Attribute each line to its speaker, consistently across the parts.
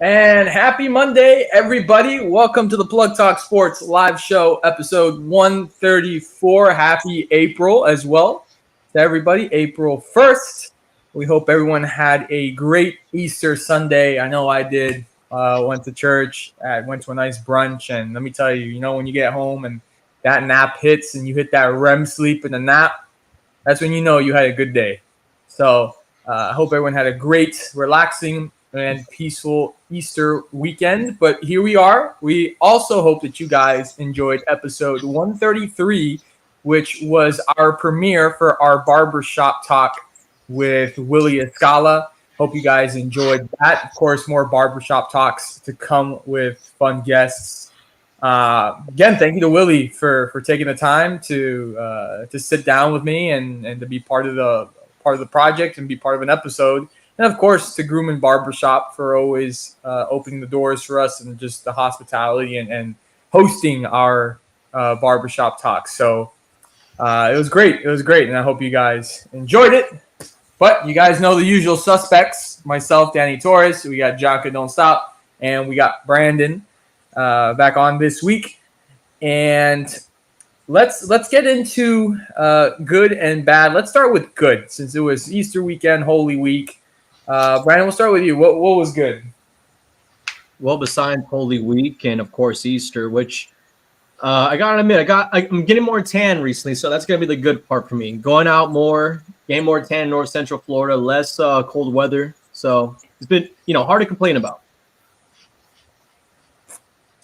Speaker 1: And happy Monday, everybody. Welcome to the Plug Talk Sports live show, episode 134. Happy April as well to everybody. April 1st. We hope everyone had a great Easter Sunday. I know I did. Went to church, went to a nice brunch. And let me tell you, when you get home and that nap hits and you hit that REM sleep in the nap, that's when you know you had a good day. So I hope everyone had a great, relaxing, and peaceful Easter weekend. But here we are. We also hope that you guys enjoyed episode 133, which was our premiere for our barbershop talk with Willie Escala. Hope you guys enjoyed that. Of course, more barbershop talks to come with fun guests. Again, thank you to Willie for taking the time to sit down with me and to be part of the project and be part of an episode. And of course, to Groom and Barbershop for always opening the doors for us and just the hospitality and hosting our barbershop talks. So it was great. It was great. And I hope you guys enjoyed it. But you guys know the usual suspects. Myself, Danny Torres. We got Jonka Don't Stop. And we got Brandon back on this week. And let's get into good and bad. Let's start with good since it was Easter weekend, Holy Week. Brandon, we'll start with you. What was good?
Speaker 2: Well, besides Holy Week and, of course, Easter, which I got to admit, I'm getting more tan recently, so that's going to be the good part for me. Going out more, getting more tan in North Central Florida, less cold weather. So it's been, hard to complain about.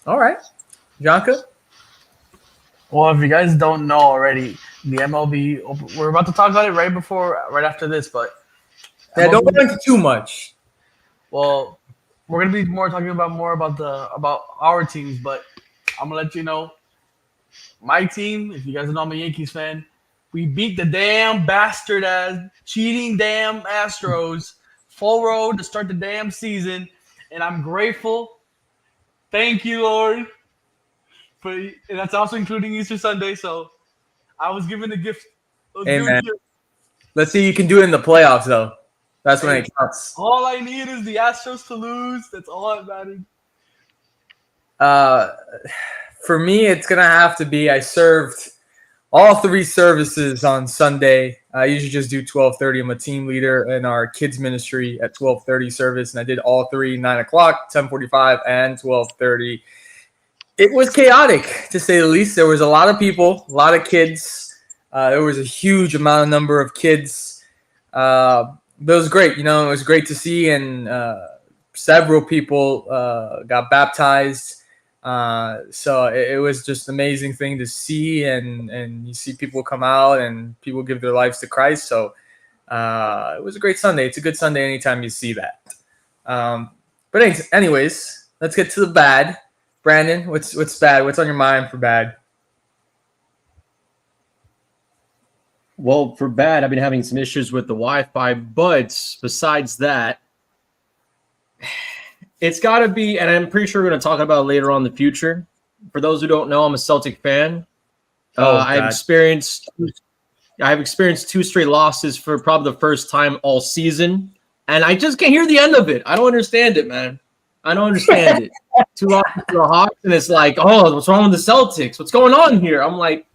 Speaker 1: All right. Jonka?
Speaker 3: Well, if you guys don't know already, the MLB, we're about to talk about it right after this, but
Speaker 1: yeah, don't go into too much.
Speaker 3: Well, we're gonna be talking about our teams, but I'm gonna let you know my team. If you guys know I'm a Yankees fan, we beat the damn bastard ass cheating damn Astros full road to start the damn season, and I'm grateful. Thank you, Lord. And that's also including Easter Sunday, so I was given a gift.
Speaker 1: Hey, man. Let's see you can do it in the playoffs, though. That's when it counts.
Speaker 3: All I need is the Astros to lose. That's all that matters.
Speaker 1: For me, it's going to have to be I served all 3 services on Sunday. I usually just do 12:30. I'm a team leader in our kids ministry at 12:30 service, and I did all 3, 9 o'clock, 10:45, and 12:30. It was chaotic, to say the least. There was a lot of people, a lot of kids. There was a huge number of kids. But it was great. It was great to see, and several people got baptized. So it was just an amazing thing to see, and you see people come out and people give their lives to Christ. So it was a great Sunday. It's a good Sunday anytime you see that. But anyways, let's get to the bad. Brandon, what's bad? What's on your mind for bad?
Speaker 2: Well, for bad, I've been having some issues with the Wi-Fi, but besides that, it's got to be, and I'm pretty sure we're going to talk about it later on in the future. For those who don't know, I'm a Celtic fan. I've experienced 2 straight losses for probably the first time all season, and I just can't hear the end of it. I don't understand it, man. I don't understand it. 2 losses to the Hawks, and it's like, oh, what's wrong with the Celtics? What's going on here? I'm like,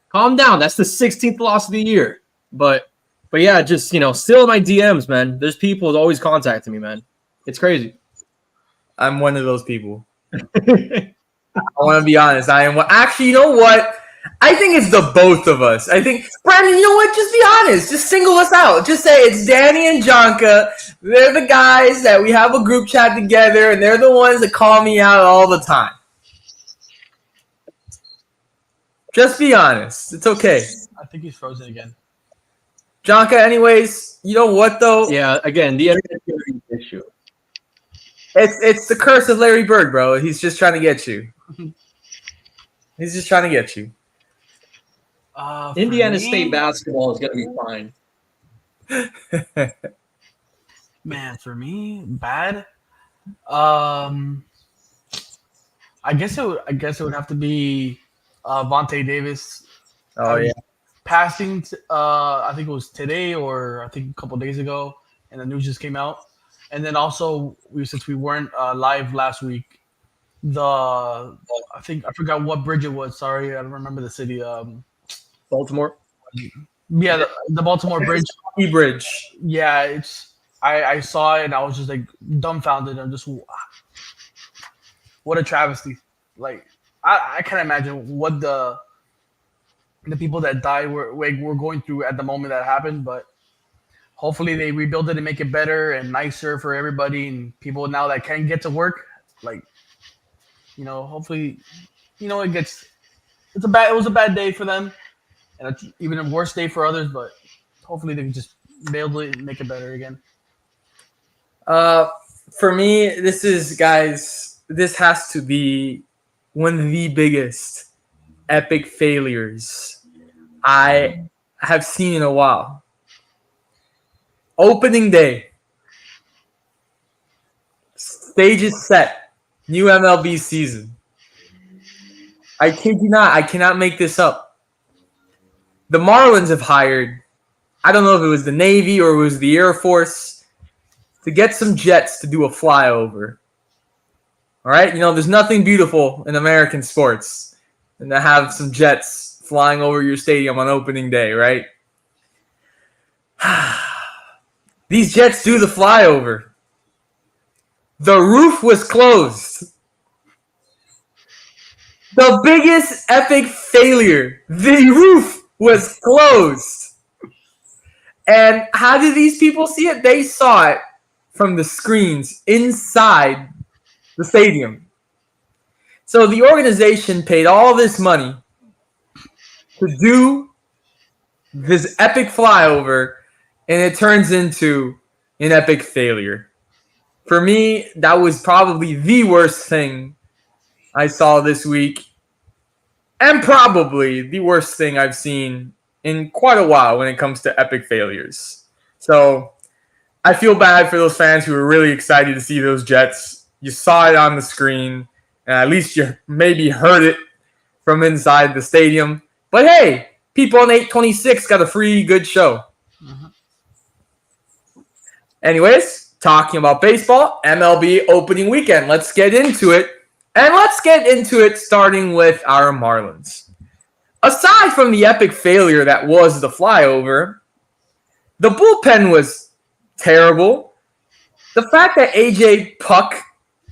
Speaker 2: calm down. That's the 16th loss of the year. But yeah, just, still in my DMs, man. There's people always contacting me, man. It's crazy.
Speaker 1: I'm one of those people. I want to be honest. I am. Actually, you know what? I think it's the both of us. I think, Brandon, you know what? Just be honest. Just single us out. Just say it's Danny and Jonka. They're the guys that we have a group chat together, and they're the ones that call me out all the time. Just be honest. It's okay.
Speaker 3: I think he's frozen again.
Speaker 1: Jonka, anyways, you know what, though?
Speaker 2: Yeah, again, the internet issue.
Speaker 1: It's the curse of Larry Bird, bro. He's just trying to get you. He's just trying to get you.
Speaker 2: Indiana State basketball is going to be fine.
Speaker 3: Man, for me, bad. I guess it would have to be Vontae Davis.
Speaker 1: Oh yeah,
Speaker 3: passing. I think it was today or I think a couple of days ago, and the news just came out. And then also, since we weren't live last week, I forgot what bridge it was. Sorry, I don't remember the city.
Speaker 2: Baltimore.
Speaker 3: Yeah, the Baltimore Bridge.
Speaker 1: Bridge.
Speaker 3: Yeah, it's. I saw it and I was just like dumbfounded. I'm just, what a travesty. Like I can't imagine what the people that died were going through at the moment that happened, but hopefully they rebuild it and make it better and nicer for everybody and people now that can get to work. Like, hopefully, it was a bad day for them and it's even a worse day for others, but hopefully they can just be able to make it better again.
Speaker 1: For me, this has to be one of the biggest epic failures I have seen in a while. Opening day. Stage is set. New MLB season. I kid you not. I cannot make this up. The Marlins have hired, I don't know if it was the Navy or it was the Air Force, to get some jets to do a flyover. All right? There's nothing beautiful in American sports than to have some jets flying over your stadium on opening day, right? These jets do the flyover. The roof was closed. The biggest epic failure. The roof was closed. And how did these people see it? They saw it from the screens inside the stadium. So the organization paid all this money to do this epic flyover, and it turns into an epic failure. For me, that was probably the worst thing I saw this week, and probably the worst thing I've seen in quite a while when it comes to epic failures. So I feel bad for those fans who were really excited to see those Jets. You saw it on the screen, and at least you maybe heard it from inside the stadium. But hey, people on 826 got a free good show. Mm-hmm. Anyways, talking about baseball, MLB Opening Weekend. Let's get into it. And let's get into it starting with our Marlins. Aside from the epic failure that was the flyover, the bullpen was terrible. The fact that AJ Puck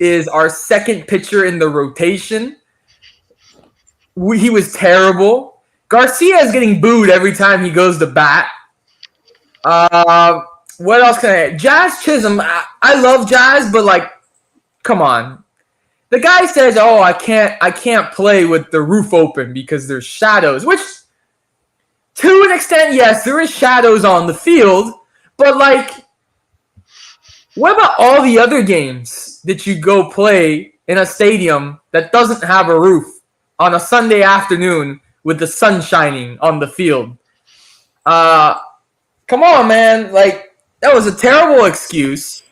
Speaker 1: is our second pitcher in the rotation, he was terrible. Garcia is getting booed every time he goes to bat. What else can I add? Jazz Chisholm, I love Jazz, but come on. The guy says, "Oh, I can't play with the roof open because there's shadows," which, to an extent, yes, there is shadows on the field, but what about all the other games that you go play in a stadium that doesn't have a roof on a Sunday afternoon with the sun shining on the field? Come on, man. That was a terrible excuse.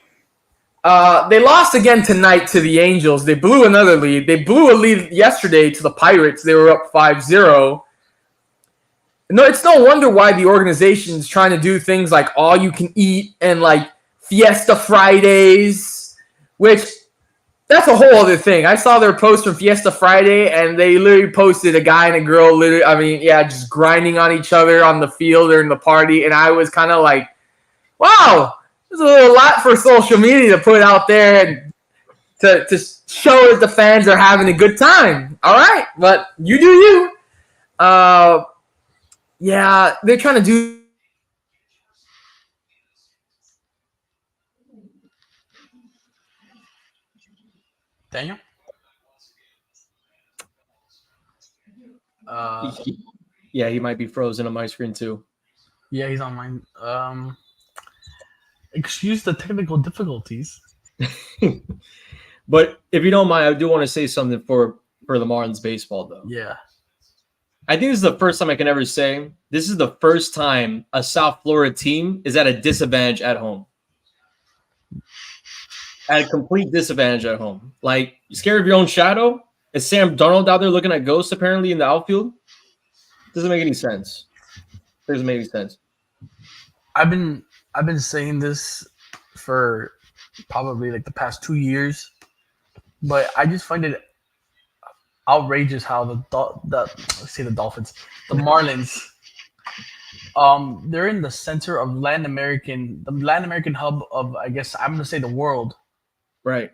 Speaker 1: They lost again tonight to the Angels. They blew another lead. They blew a lead yesterday to the Pirates. They were up 5-0. No, it's no wonder why the organization is trying to do things like all you can eat and Fiesta Fridays, which that's a whole other thing. I saw their post from Fiesta Friday, and they literally posted a guy and a girl just grinding on each other on the field during the party, and I was kind of wow, there's a little lot for social media to put out there and to show that the fans are having a good time. All right, but you do you. Yeah, they're trying to do.
Speaker 3: Daniel?
Speaker 2: Yeah, he might be frozen on my screen too.
Speaker 3: Yeah, he's on mine. Excuse the technical difficulties.
Speaker 2: But if you don't mind, I do want to say something for the Marlins baseball, though.
Speaker 3: Yeah.
Speaker 2: I think this is the first time I can ever say this is the first time a South Florida team is at a disadvantage at home. At a complete disadvantage at home. You scared of your own shadow? Is Sam Darnold out there looking at ghosts apparently in the outfield? Doesn't make any sense. Doesn't make any sense.
Speaker 3: I've been saying this for probably like the past 2 years. But I just find it outrageous how the Dolphins, the Marlins, they're in the center of the Latin American hub of, I guess I'm gonna say, the world,
Speaker 2: Right.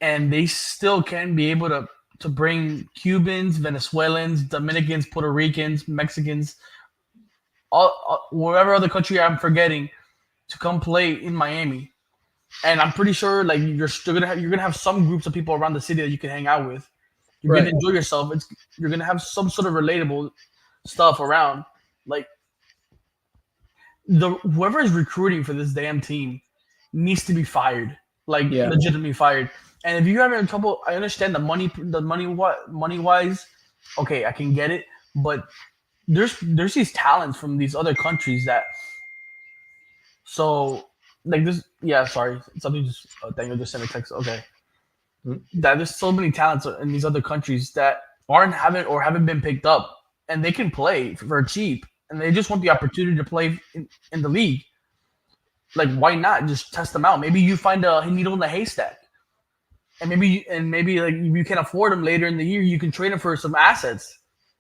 Speaker 3: and they still can be able to bring Cubans, Venezuelans, Dominicans, Puerto Ricans, Mexicans, all wherever other country I'm forgetting, to come play in Miami. And I'm pretty sure like you're gonna have some groups of people around the city that you can hang out with. You're
Speaker 2: Right.
Speaker 3: gonna enjoy yourself. You're gonna have some sort of relatable stuff around. Like whoever is recruiting for this damn team needs to be fired. Like legitimately fired. And if you're having trouble, I understand the money wise. Okay, I can get it, but there's these talents from these other countries that. So like this, yeah. Sorry, something just Daniel just sent a text. Okay, that there's so many talents in these other countries that haven't been picked up, and they can play for cheap, and they just want the opportunity to play in the league. Like, why not just test them out? Maybe you find a needle in the haystack, and maybe like if you can afford them later in the year, you can trade them for some assets.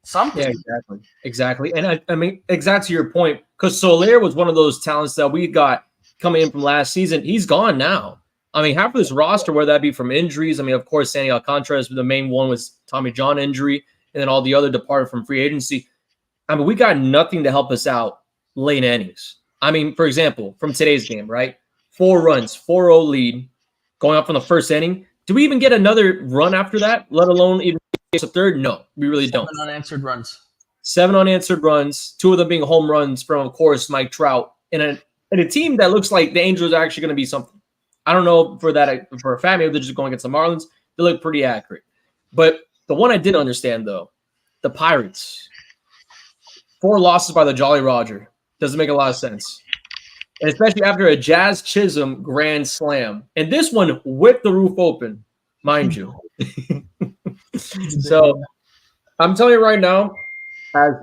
Speaker 3: Something.
Speaker 2: Yeah, exactly. And I mean, exactly to your point, because Soler was one of those talents that we got coming in from last season. He's gone now. I mean, half of this roster, whether that be from injuries. I mean, of course, Sandy Alcantara, the main one was Tommy John injury, and then all the other departed from free agency. I mean, we got nothing to help us out late innings. I mean, for example, from today's game, right? 4 runs, 4-0 lead, going up from the first inning. Do we even get another run after that, let alone even a third? No, we really don't.
Speaker 3: 7 unanswered runs.
Speaker 2: 7 unanswered runs, 2 of them being home runs from, of course, Mike Trout. And a team that looks like the Angels are actually going to be something. I don't know for a fact, maybe they're just going against the Marlins. They look pretty accurate. But the one I didn't understand, though, the Pirates. 4 losses by the Jolly Roger. Doesn't make a lot of sense. And especially after a Jazz Chisholm grand slam. And this one with the roof open, mind you. So I'm telling you right now, as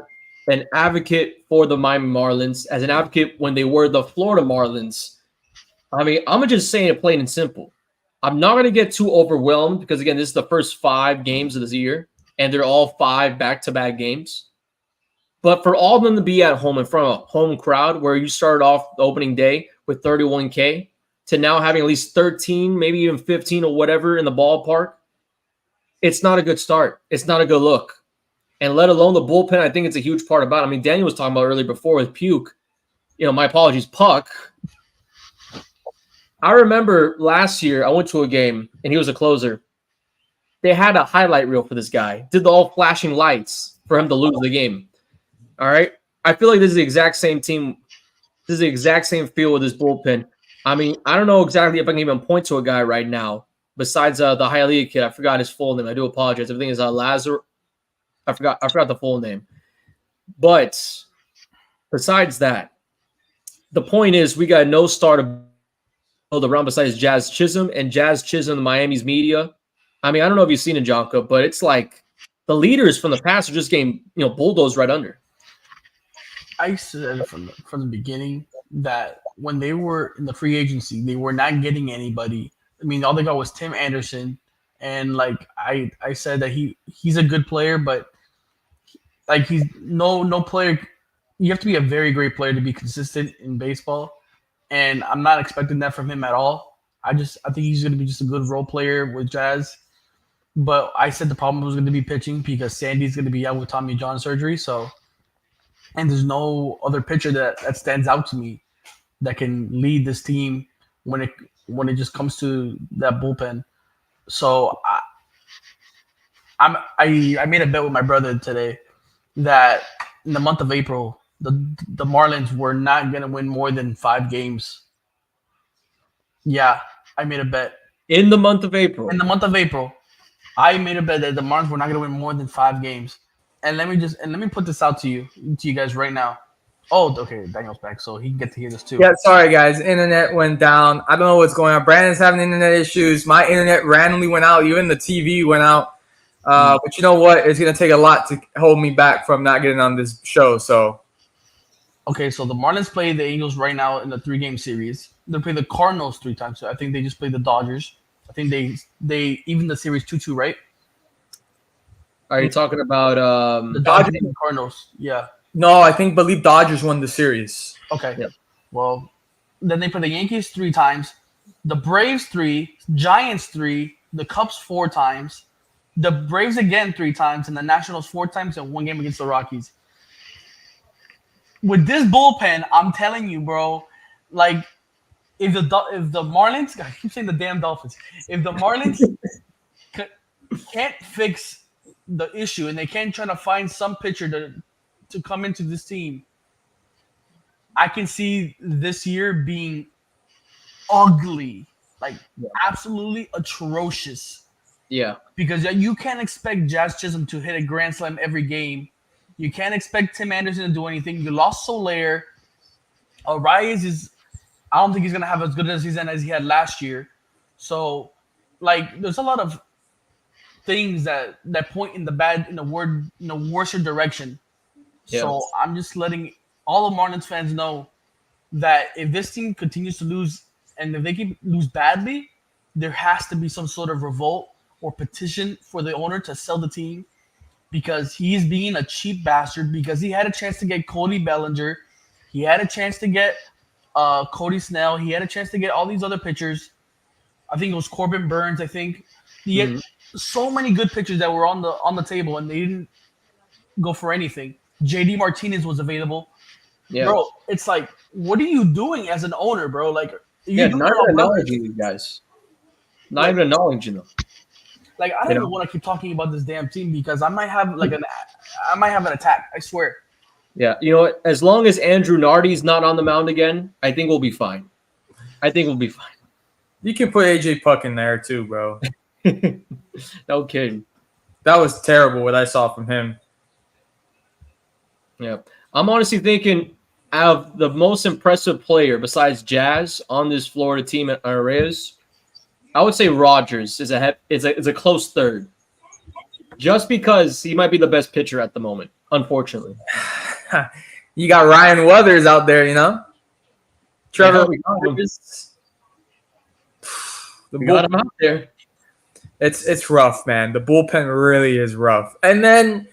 Speaker 2: an advocate for the Miami Marlins, as an advocate when they were the Florida Marlins, I mean, I'm just saying it plain and simple. I'm not going to get too overwhelmed because, again, this is the first 5 games of this year, and they're all 5 back-to-back games. But for all of them to be at home in front of a home crowd where you started off the opening day with 31K to now having at least 13, maybe even 15 or whatever in the ballpark, it's not a good start. It's not a good look. And let alone the bullpen, I think it's a huge part about it. I mean, Daniel was talking about earlier before with Puke. You know, my apologies, Puck. I remember last year I went to a game and he was a closer. They had a highlight reel for this guy. Did the all flashing lights for him to lose the game. All right. I feel like this is the exact same team. This is the exact same feel with this bullpen. I mean, I don't know exactly if I can even point to a guy right now besides the Hialeah kid. I forgot his full name. I do apologize. Everything is Lazar. I forgot the full name. But besides that, the point is we got no star to build around besides Jazz Chisholm, and Jazz Chisholm, Miami's media. I mean, I don't know if you've seen it, Jonka, but it's like the leaders from the past are just getting, bulldozed right under.
Speaker 3: I said from the beginning that when they were in the free agency, they were not getting anybody. I mean, all they got was Tim Anderson, and like I said that he's a good player, but like he's no player. You have to be a very great player to be consistent in baseball, and I'm not expecting that from him at all. I think he's going to be just a good role player with Jazz. But I said the problem was going to be pitching because Sandy's going to be out with Tommy John surgery, so. And there's no other pitcher that stands out to me that can lead this team when it just comes to that bullpen. So I made a bet with my brother today that in the month of April the Marlins were not gonna win more than 5 games. Yeah, I made a bet.
Speaker 2: In the month of April.
Speaker 3: In the month of April, I made a bet that the Marlins were not gonna win more than 5 games. And let me put this out to you guys right now. Oh, okay, Daniel's back, so he can get to hear this too.
Speaker 1: Yeah, sorry guys, internet went down. I don't know what's going on. Brandon's having internet issues. My internet randomly went out. Even the TV went out. But you know what? It's gonna take a lot to hold me back from not getting on this show. So,
Speaker 3: okay, so the Marlins play the Angels right now in the 3-game series. They play the Cardinals 3 times. So I think they just played the Dodgers. I think they even the series 2-2, right?
Speaker 2: Are you talking about
Speaker 3: the Dodgers and the Cardinals? Yeah.
Speaker 1: No, I believe Dodgers won the series.
Speaker 3: Okay.
Speaker 2: Yep.
Speaker 3: Well, then they play the Yankees 3 times, the Braves 3, Giants 3, the Cubs 4 times, the Braves again 3 times, and the Nationals 4 times, and 1 game against the Rockies. With this bullpen, I'm telling you, bro, like if the Marlins, I keep saying the damn Dolphins, if the Marlins can't fix the issue and they can't try to find some pitcher to come into this team, I can see this year being ugly, like absolutely atrocious.
Speaker 2: Yeah.
Speaker 3: Because you can't expect Jazz Chisholm to hit a grand slam every game. You can't expect Tim Anderson to do anything. You lost Soler. Arias I don't think he's gonna have as good a season as he had last year. So, like, there's a lot of things that point in the worser direction.
Speaker 2: Yeah.
Speaker 3: So I'm just letting all the Marlins fans know that if this team continues to lose and if they keep lose badly, there has to be some sort of revolt or petition for the owner to sell the team, because he's being a cheap bastard, because he had a chance to get Cody Bellinger. He had a chance to get Cody Snell. He had a chance to get all these other pitchers. I think it was Corbin Burns. I think he had so many good pitchers that were on the table, and they didn't go for anything. JD Martinez was available. Yeah. Bro, it's like, what are you doing as an owner, bro? Like,
Speaker 2: not even acknowledging these guys. Not even acknowledging them.
Speaker 3: Like, I don't even want to keep talking about this damn team, because I might have an attack. I swear.
Speaker 2: Yeah, you know what? As long as Andrew Nardi's not on the mound again, I think we'll be fine.
Speaker 1: You can put AJ Puck in there too, bro.
Speaker 2: No kidding.
Speaker 1: That was terrible what I saw from him.
Speaker 2: Yeah. I'm honestly thinking, out of the most impressive player besides Jazz on this Florida team at Reyes, I would say Rogers is a close third. Just because he might be the best pitcher at the moment, unfortunately.
Speaker 1: You got Ryan Weathers out there, Trevor.
Speaker 2: We got him out there.
Speaker 1: It's rough, man. The bullpen really is rough. And then,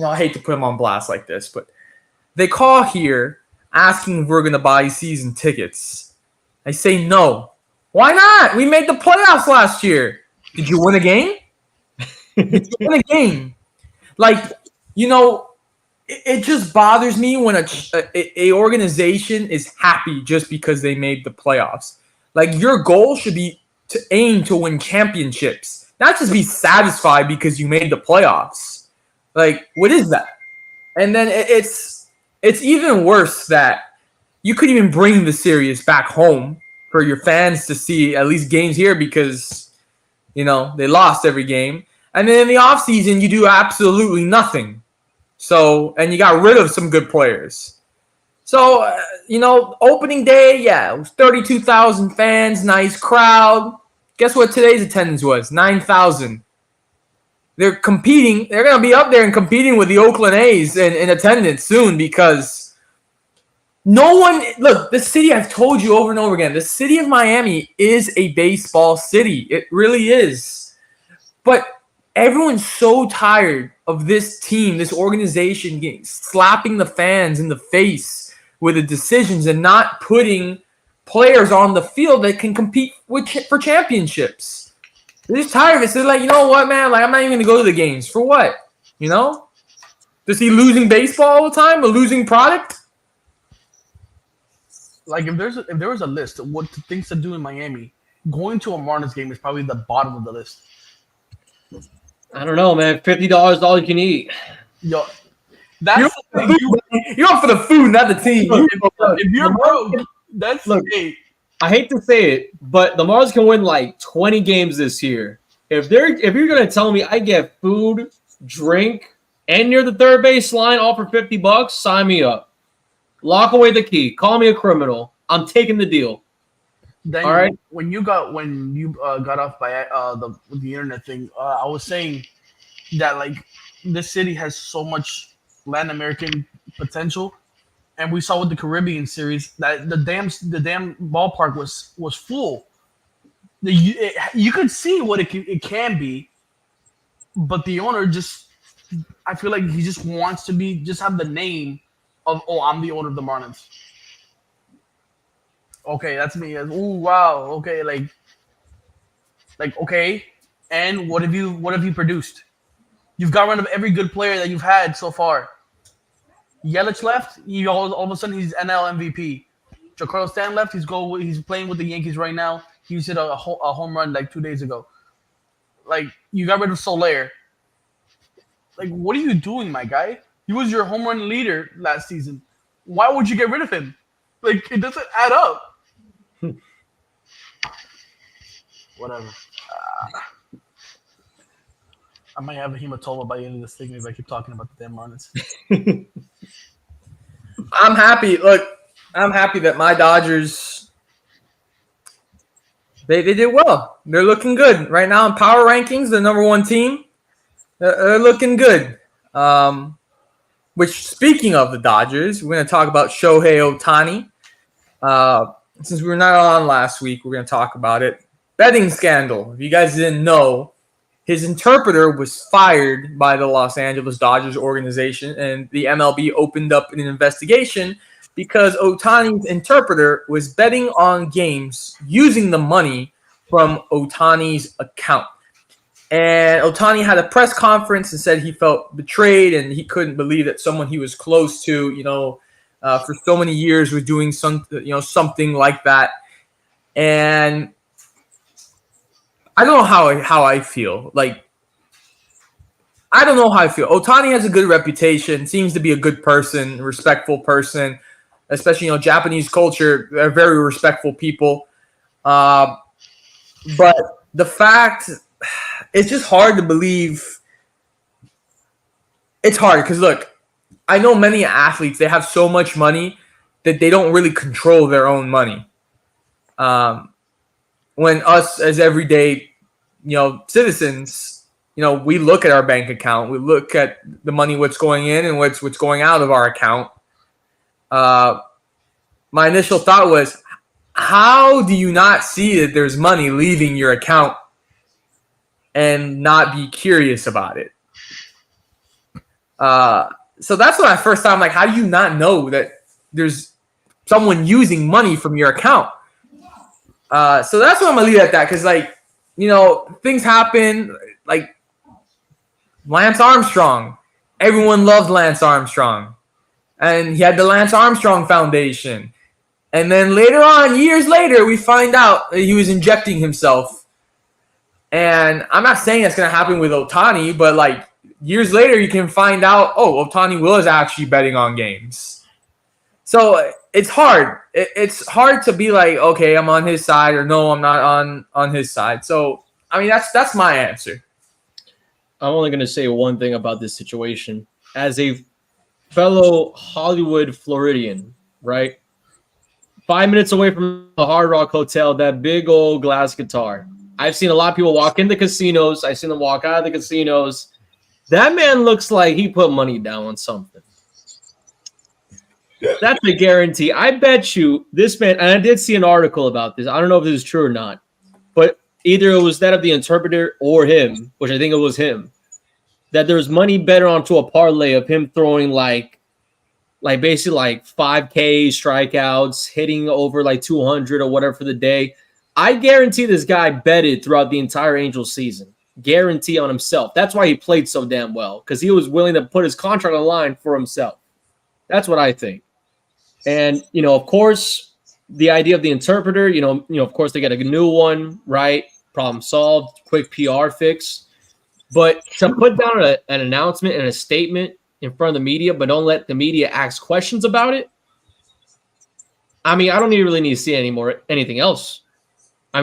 Speaker 1: I hate to put him on blast like this, but they call here asking if we're going to buy season tickets. I say no. Why not? We made the playoffs last year. Did you win a game? Like, it just bothers me when a organization is happy just because they made the playoffs. Like, your goal should be to aim to win championships, not just be satisfied because you made the playoffs. Like, what is that? And then it's even worse that you couldn't even bring the series back home for your fans to see at least games here, because, they lost every game. And then in the offseason, you do absolutely nothing. So, and you got rid of some good players. So, opening day, it was 32,000 fans, nice crowd. Guess what today's attendance was? 9,000. They're competing. They're going to be up there and competing with the Oakland A's in attendance soon, because no one – look, the city, I've told you over and over again, the city of Miami is a baseball city. It really is. But everyone's so tired of this team, this organization slapping the fans in the face with the decisions and not putting players on the field that can compete for championships. They're just tired of it. So they're like, you know what, man? Like, I'm not even going to go to the games. For what? Does he losing baseball all the time? A losing product?
Speaker 3: Like, if there was a list of what things to do in Miami, going to a Marlins game is probably the bottom of the list.
Speaker 2: I don't know, man. $50 is all you can eat.
Speaker 3: Yo, that's
Speaker 1: you're for the food, not the team.
Speaker 3: If you're broke, that's great.
Speaker 2: I hate to say it, but the Marlins can win like 20 games this year. If you're gonna tell me I get food, drink, and near the third base line all for $50, sign me up. Lock away the key. Call me a criminal. I'm taking the deal.
Speaker 3: Daniel, all right. When you got off by the internet thing, I was saying that, like, this city has so much Latin American potential, and we saw with the Caribbean series that the damn ballpark was full. You could see what it can be, but the owner I feel like he just wants to have the name of, oh, I'm the owner of the Marlins. Okay, that's me. Ooh, wow. Okay, like okay. And what have you produced? You've got rid of every good player that you've had so far. Yelich left. All of a sudden he's NL MVP. Giancarlo Stanton left. He's playing with the Yankees right now. He hit a home run like 2 days ago. Like, you got rid of Soler. Like, what are you doing, my guy? He was your home run leader last season. Why would you get rid of him? Like, it doesn't add up. Whatever. I might have a hematoma by the end of this thing if I keep talking about the damn Marlins.
Speaker 1: I'm happy. Look, I'm happy that my Dodgers, they did well. They're looking good. Right now in power rankings, the number one team. They're looking good. Which, speaking of the Dodgers, we're going to talk about Shohei Ohtani. Since we were not on last week, we're going to talk about it. Betting scandal. If you guys didn't know, his interpreter was fired by the Los Angeles Dodgers organization, and the MLB opened up an investigation because Ohtani's interpreter was betting on games using the money from Ohtani's account. And Ohtani had a press conference and said he felt betrayed and he couldn't believe that someone he was close to, for so many years was doing something like that. And I don't know how I feel. Like, I don't know how I feel. Ohtani has a good reputation, seems to be a good person, respectful person, especially, Japanese culture. They're very respectful people. But the fact, it's just hard to believe. It's hard because, look, I know many athletes, they have so much money that they don't really control their own money. When us as everyday, citizens, we look at our bank account, we look at the money, what's going in and what's going out of our account. My initial thought was, how do you not see that there's money leaving your account and not be curious about it? So that's when I first thought, I'm like, how do you not know that there's someone using money from your account? So that's what I'm going to leave at that. Because, things happen. Like, Lance Armstrong. Everyone loved Lance Armstrong. And he had the Lance Armstrong Foundation. And then later on, years later, we find out that he was injecting himself. And I'm not saying that's going to happen with Ohtani, but, years later, you can find out, Ohtani was actually betting on games. So it's hard. It's hard to be like, okay, I'm on his side, or no, I'm not on his side. So, that's my answer.
Speaker 2: I'm only going to say one thing about this situation. As a fellow Hollywood Floridian, right? 5 minutes away from the Hard Rock Hotel, that big old glass guitar. I've seen a lot of people walk into casinos. I've seen them walk out of the casinos. That man looks like he put money down on something. That's a guarantee. I bet you this man, and I did see an article about this. I don't know if this is true or not, but either it was that of the interpreter or him, which I think it was him, that there's money better onto a parlay of him throwing basically 5K strikeouts, hitting over 200 or whatever for the day. I guarantee this guy betted throughout the entire Angels season. Guarantee on himself. That's why he played so damn well, because he was willing to put his contract on the line for himself. That's what I think. And, of course, the idea of the interpreter, of course, they get a new one, right? Problem solved, quick PR fix. But to put down an announcement and a statement in front of the media, but don't let the media ask questions about it, I don't really need to see anything else.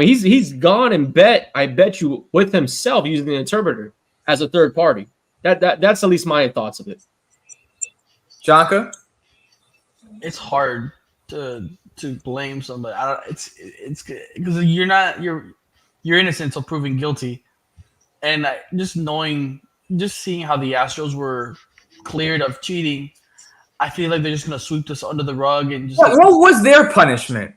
Speaker 2: He's gone and bet, I bet you, with himself using the interpreter as a third party. That's at least my thoughts of it.
Speaker 1: Jonka?
Speaker 3: It's hard to blame somebody. It's because you're innocent until proven guilty, and just seeing how the Astros were cleared of cheating, I feel like they're just gonna sweep this under the rug and just.
Speaker 1: What was their punishment?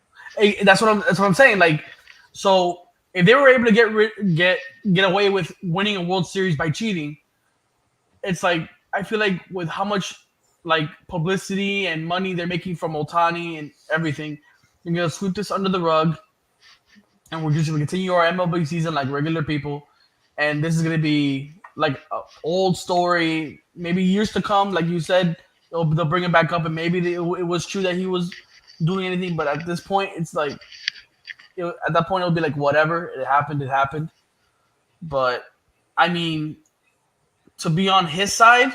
Speaker 3: That's what I'm saying. Like, so if they were able to get away with winning a World Series by cheating, it's like I feel like with how much like publicity and money they're making from Ohtani and everything, they're gonna sweep this under the rug, and we're just gonna continue our MLB season like regular people, and this is gonna be like an old story. Maybe years to come, like you said, they'll bring it back up, and maybe it was true that he was doing anything, but at this point, it's like at that point it'll be like whatever. It happened. But I mean, to be on his side,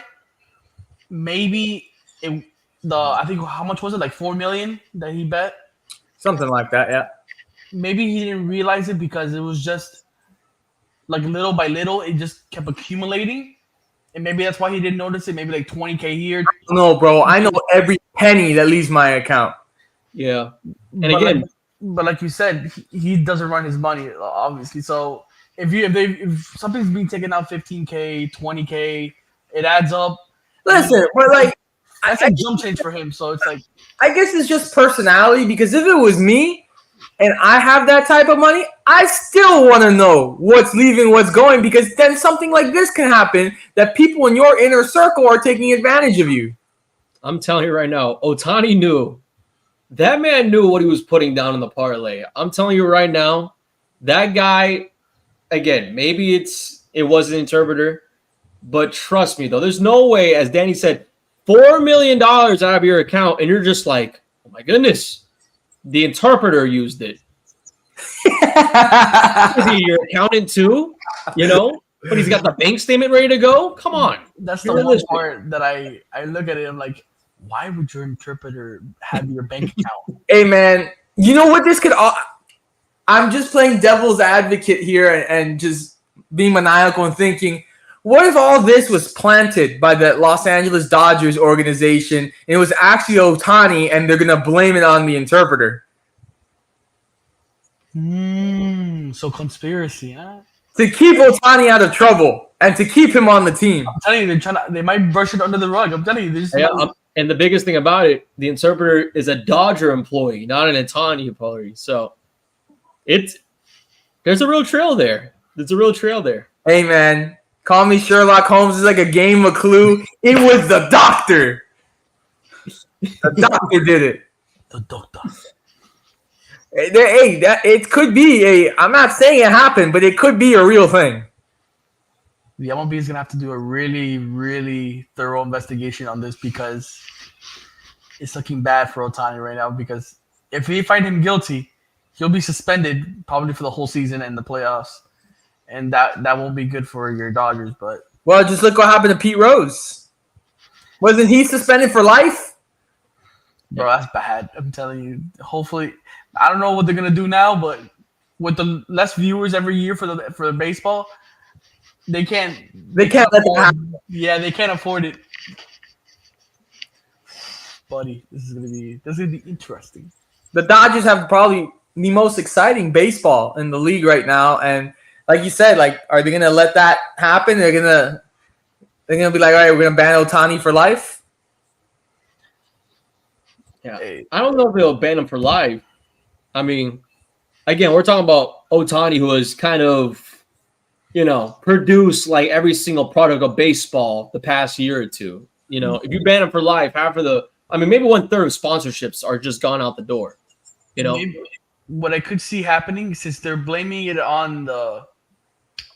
Speaker 3: maybe I think how much was it? Like $4 million that he bet?
Speaker 1: Something like that, yeah. Maybe
Speaker 3: he didn't realize it because it was just like little by little, it just kept accumulating. And maybe that's why he didn't notice it. Maybe like 20K here.
Speaker 1: No, bro. I know every penny that leaves my account.
Speaker 2: Yeah. And again,
Speaker 3: but like you said, he doesn't run his money, obviously. So if something's being taken out 15K, 20K, it adds up.
Speaker 1: Listen, but like
Speaker 3: that's a jump change for him. So it's like
Speaker 1: I guess it's just personality, because if it was me and I have that type of money, I still want to know what's leaving, what's going, because then something like this can happen that people in your inner circle are taking advantage of you.
Speaker 2: I'm telling you right now, Ohtani knew. That man knew what he was putting down in the parlay. I'm telling you right now, that guy, again, maybe it was an interpreter, but trust me, though, there's no way, as Danny said, $4 million out of your account, and you're just like, oh my goodness, the interpreter used it. Is he your accountant too? You know? But he's got the bank statement ready to go? Come on.
Speaker 3: That's the one part that I look at it, I'm like, why would your interpreter have your bank account?
Speaker 1: Hey, man, you know what this could I'm just playing devil's advocate here and just being maniacal and thinking, what if all this was planted by the Los Angeles Dodgers organization and it was actually Ohtani and they're going to blame it on the interpreter?
Speaker 3: So conspiracy, huh?
Speaker 1: To keep Ohtani out of trouble and to keep him on the team.
Speaker 3: I'm telling you, they might brush it under the rug. I'm telling you.
Speaker 2: And the biggest thing about it, the interpreter is a Dodger employee, not an Ohtani employee. So there's a real trail there. There's a real trail there.
Speaker 1: Hey, man, call me Sherlock Holmes. It's like a game of Clue. It was the doctor. The doctor did it.
Speaker 3: The doctor.
Speaker 1: Hey, it could be I'm not saying it happened, but it could be a real thing.
Speaker 3: The MLB is going to have to do a really, really thorough investigation on this because it's looking bad for Ohtani right now, because if we find him guilty, he'll be suspended probably for the whole season and the playoffs, and that won't be good for your Dodgers. But
Speaker 1: well, just look what happened to Pete Rose. Wasn't he suspended for life?
Speaker 3: Bro, that's bad. I'm telling you. Hopefully, I don't know what they're going to do now, but with the less viewers every year for the baseball, They can't let that happen. Yeah, they can't afford it. Buddy, this is gonna be interesting.
Speaker 1: The Dodgers have probably the most exciting baseball in the league right now, and like you said, like, are they gonna let that happen? They're gonna be like, all right, we're gonna ban Ohtani for life.
Speaker 2: Yeah, I don't know if they'll ban him for life. I mean, again, we're talking about Ohtani, who is kind of, produce like every single product of baseball the past year or two. If you ban him for life, maybe 1/3 of sponsorships are just gone out the door.
Speaker 3: Maybe what I could see happening, since they're blaming it on the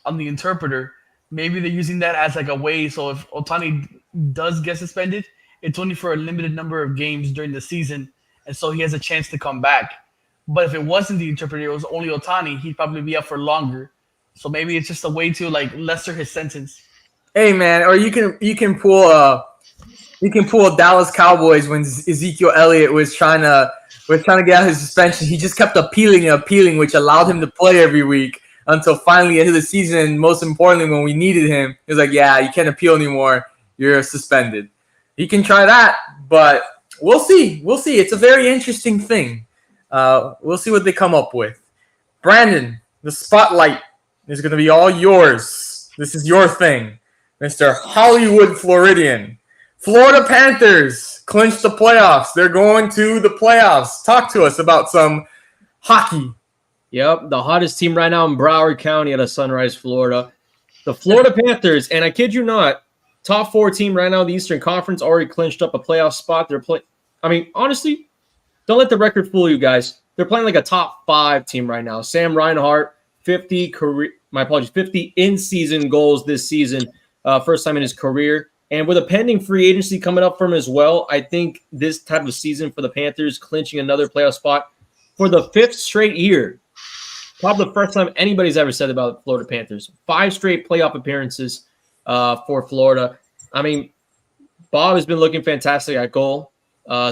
Speaker 3: interpreter, maybe they're using that as like a way. So if Ohtani does get suspended, it's only for a limited number of games during the season, and so he has a chance to come back. But if it wasn't the interpreter, it was only Ohtani, he'd probably be out for longer. So maybe it's just a way to like lesser his sentence.
Speaker 1: Hey, man, or you can pull Dallas Cowboys when Ezekiel Elliott was trying to get out his suspension. He just kept appealing, which allowed him to play every week until finally into the season. And most importantly, when we needed him, he was like, "Yeah, you can't appeal anymore. You're suspended." He can try that, but we'll see. We'll see. It's a very interesting thing. We'll see what they come up with. Brandon, the spotlight is going to be all yours. This is your thing, Mr. Hollywood Floridian. Florida Panthers clinched the playoffs. They're going to the playoffs. Talk to us about some hockey.
Speaker 2: Yep, the hottest team right now in Broward County out of Sunrise, Florida. The Florida Panthers, and I kid you not, top 4 team right now in the Eastern Conference, already clinched up a playoff spot. They're playing. I mean, honestly, don't let the record fool you guys. They're playing like a top 5 team right now. Sam Reinhart, 50 in-season goals this season, first time in his career. And with a pending free agency coming up for him as well, I think this type of season for the Panthers, clinching another playoff spot for the 5th straight year. Probably the first time anybody's ever said about the Florida Panthers. 5 straight playoff appearances for Florida. I mean, Bob has been looking fantastic at goal.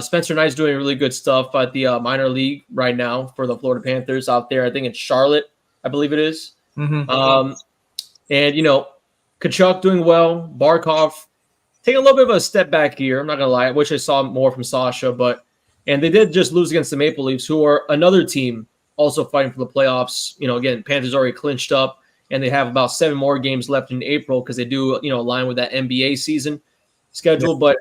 Speaker 2: Spencer Knight's doing really good stuff at the minor league right now for the Florida Panthers out there. I think in Charlotte, I believe it is. Mm-hmm. And, Kachuk doing well. Barkov taking a little bit of a step back here. I'm not going to lie. I wish I saw more from Sasha. And they did just lose against the Maple Leafs, who are another team also fighting for the playoffs. Again, Panthers already clinched up, and they have about 7 more games left in April because they do, align with that NBA season schedule. Yeah.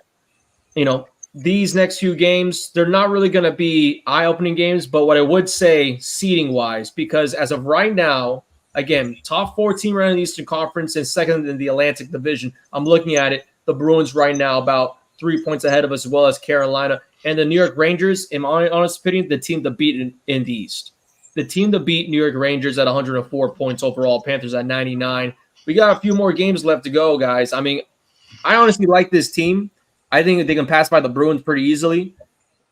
Speaker 2: But, these next few games, they're not really going to be eye-opening games. But what I would say seeding-wise, because as of right now, again, top 4 team right in the Eastern Conference and second in the Atlantic Division. I'm looking at it. The Bruins right now about 3 points ahead of us, as well as Carolina. And the New York Rangers, in my honest opinion, the team to beat in the East. The team to beat New York Rangers at 104 points overall, Panthers at 99. We got a few more games left to go, guys. I mean, I honestly like this team. I think that they can pass by the Bruins pretty easily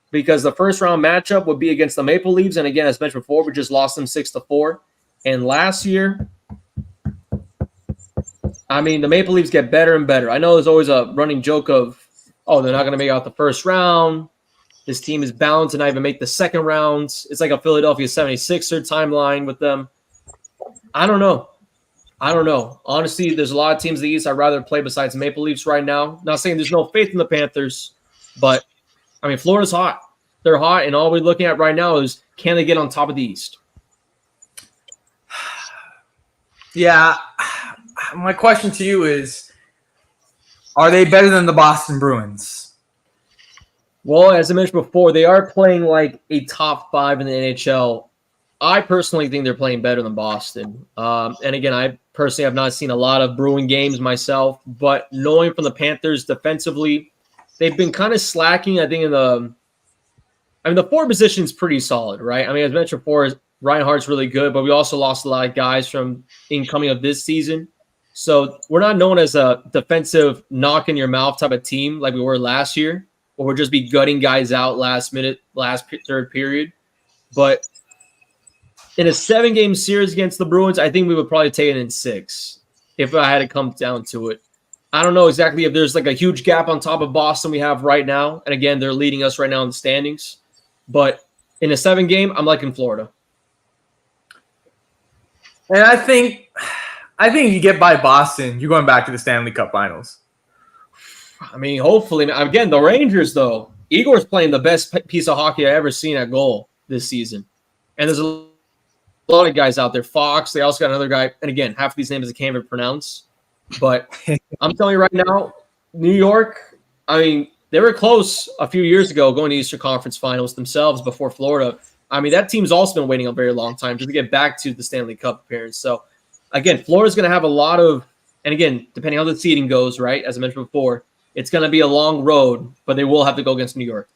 Speaker 2: because the first round matchup would be against the Maple Leafs. And again, as mentioned before, we just lost them 6-4. And last year, I mean, the Maple Leafs get better and better. I know there's always a running joke of, they're not going to make out the first round. This team is bound to not even make the second round. It's like a Philadelphia 76er timeline with them. I don't know. Honestly, there's a lot of teams in the East I'd rather play besides the Maple Leafs right now. Not saying there's no faith in the Panthers, but, I mean, Florida's hot. They're hot, and all we're looking at right now is can they get on top of the East?
Speaker 1: Yeah. My question to you is, are they better than the Boston Bruins?
Speaker 2: Well, as I mentioned before, they are playing like a top 5 in the NHL. I personally think they're playing better than Boston. And again, I personally have not seen a lot of Bruin games myself, but knowing from the Panthers defensively, they've been kind of slacking, I think, the forward position is pretty solid, right? I mean, as mentioned before, Reinhardt's really good, but we also lost a lot of guys from incoming of this season. So we're not known as a defensive knock in your mouth type of team like we were last year, where we'll just be gutting guys out last minute, third period. But in a 7-game series against the Bruins, I think we would probably take it in 6 if I had to come down to it. I don't know exactly if there's like a huge gap on top of Boston we have right now. And again, they're leading us right now in the standings. But in a 7-game, I'm liking Florida.
Speaker 1: And I think you get by Boston, you're going back to the Stanley Cup Finals.
Speaker 2: I mean, hopefully. Again, the Rangers, though. Igor's playing the best piece of hockey I've ever seen at goal this season. And there's a lot of guys out there. Fox, they also got another guy. And again, half of these names I can't even pronounce. But I'm telling you right now, New York, I mean, they were close a few years ago going to Eastern Conference Finals themselves before Florida. I mean, that team's also been waiting a very long time just to get back to the Stanley Cup appearance. So, again, Florida's going to have a lot of – and again, depending on how the seeding goes, right, as I mentioned before, it's going to be a long road, but they will have to go against New York.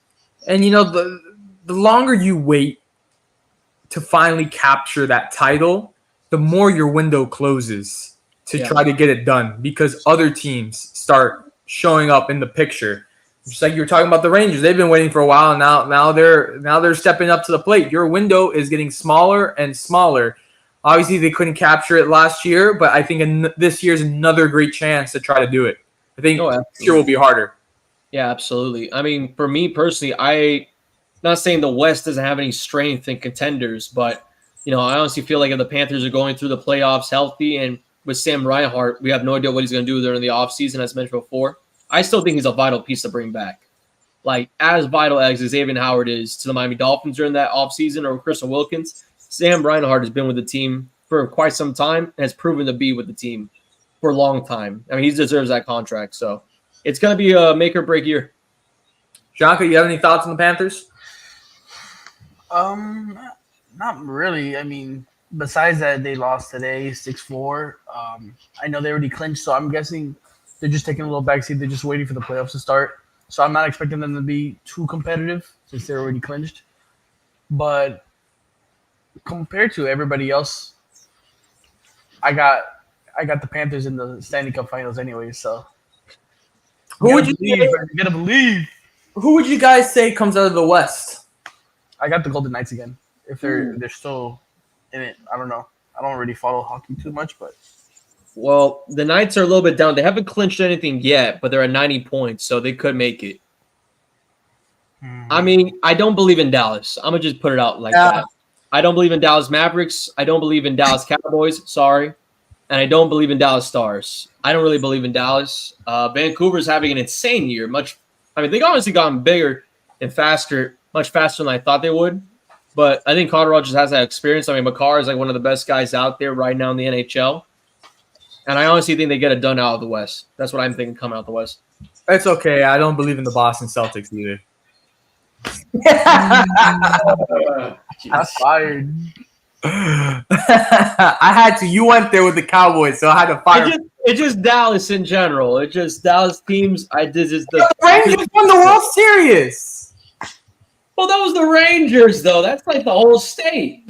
Speaker 1: And, the longer you wait to finally capture that title, the more your window closes to try to get it done because other teams start showing up in the picture. Just like you were talking about the Rangers, they've been waiting for a while. Now they're stepping up to the plate. Your window is getting smaller and smaller. Obviously, they couldn't capture it last year, but I think this year's another great chance to try to do it. I think this year will be harder.
Speaker 2: Yeah, absolutely. I mean, for me personally, I'm not saying the West doesn't have any strength and contenders, but I honestly feel like if the Panthers are going through the playoffs healthy and with Sam Reinhart, we have no idea what he's going to do during the offseason, as mentioned before. I still think he's a vital piece to bring back. Like, as vital as Xavier Howard is to the Miami Dolphins during that offseason or Christian Wilkins, Sam Reinhart has been with the team for quite some time and has proven to be with the team for a long time. I mean, he deserves that contract. So, It's going to be a make or break year.
Speaker 1: Jonka, you have any thoughts on the Panthers?
Speaker 3: Not really. I mean, besides that, they lost today, 6-4. I know they already clinched, so I'm guessing they're just taking a little backseat. They're just waiting for the playoffs to start. So I'm not expecting them to be too competitive since they're already clinched. But compared to everybody else, I got the Panthers in the Stanley Cup Finals anyway. So
Speaker 1: Who would you
Speaker 3: gotta believe?
Speaker 1: Who would you guys say comes out of the West?
Speaker 3: I got the Golden Knights again. If they're still in it, I don't know. I don't really follow hockey too much, but
Speaker 2: well, the Knights are a little bit down. They haven't clinched anything yet, but they're at 90 points, so they could make it. I mean, I don't believe in Dallas. I'm gonna just put it out like that. I don't believe in Dallas Mavericks. I don't believe in Dallas Cowboys. Sorry. And I don't believe in Dallas Stars. I don't really believe in Dallas. Vancouver's having an insane year. They've honestly gotten bigger and faster, much faster than I thought they would. But I think Colorado just has that experience. I mean, Makar is like one of the best guys out there right now in the NHL. And I honestly think they get it done out of the West. That's what I'm thinking coming out of the West.
Speaker 1: It's okay. I don't believe in the Boston Celtics either.
Speaker 3: That's fired.
Speaker 1: I had to. You went there with the Cowboys, so I had to fire.
Speaker 2: It's just Dallas in general. It's just Dallas teams.
Speaker 1: The Rangers won the World Series.
Speaker 2: Well, that was the Rangers, though. That's like the whole state.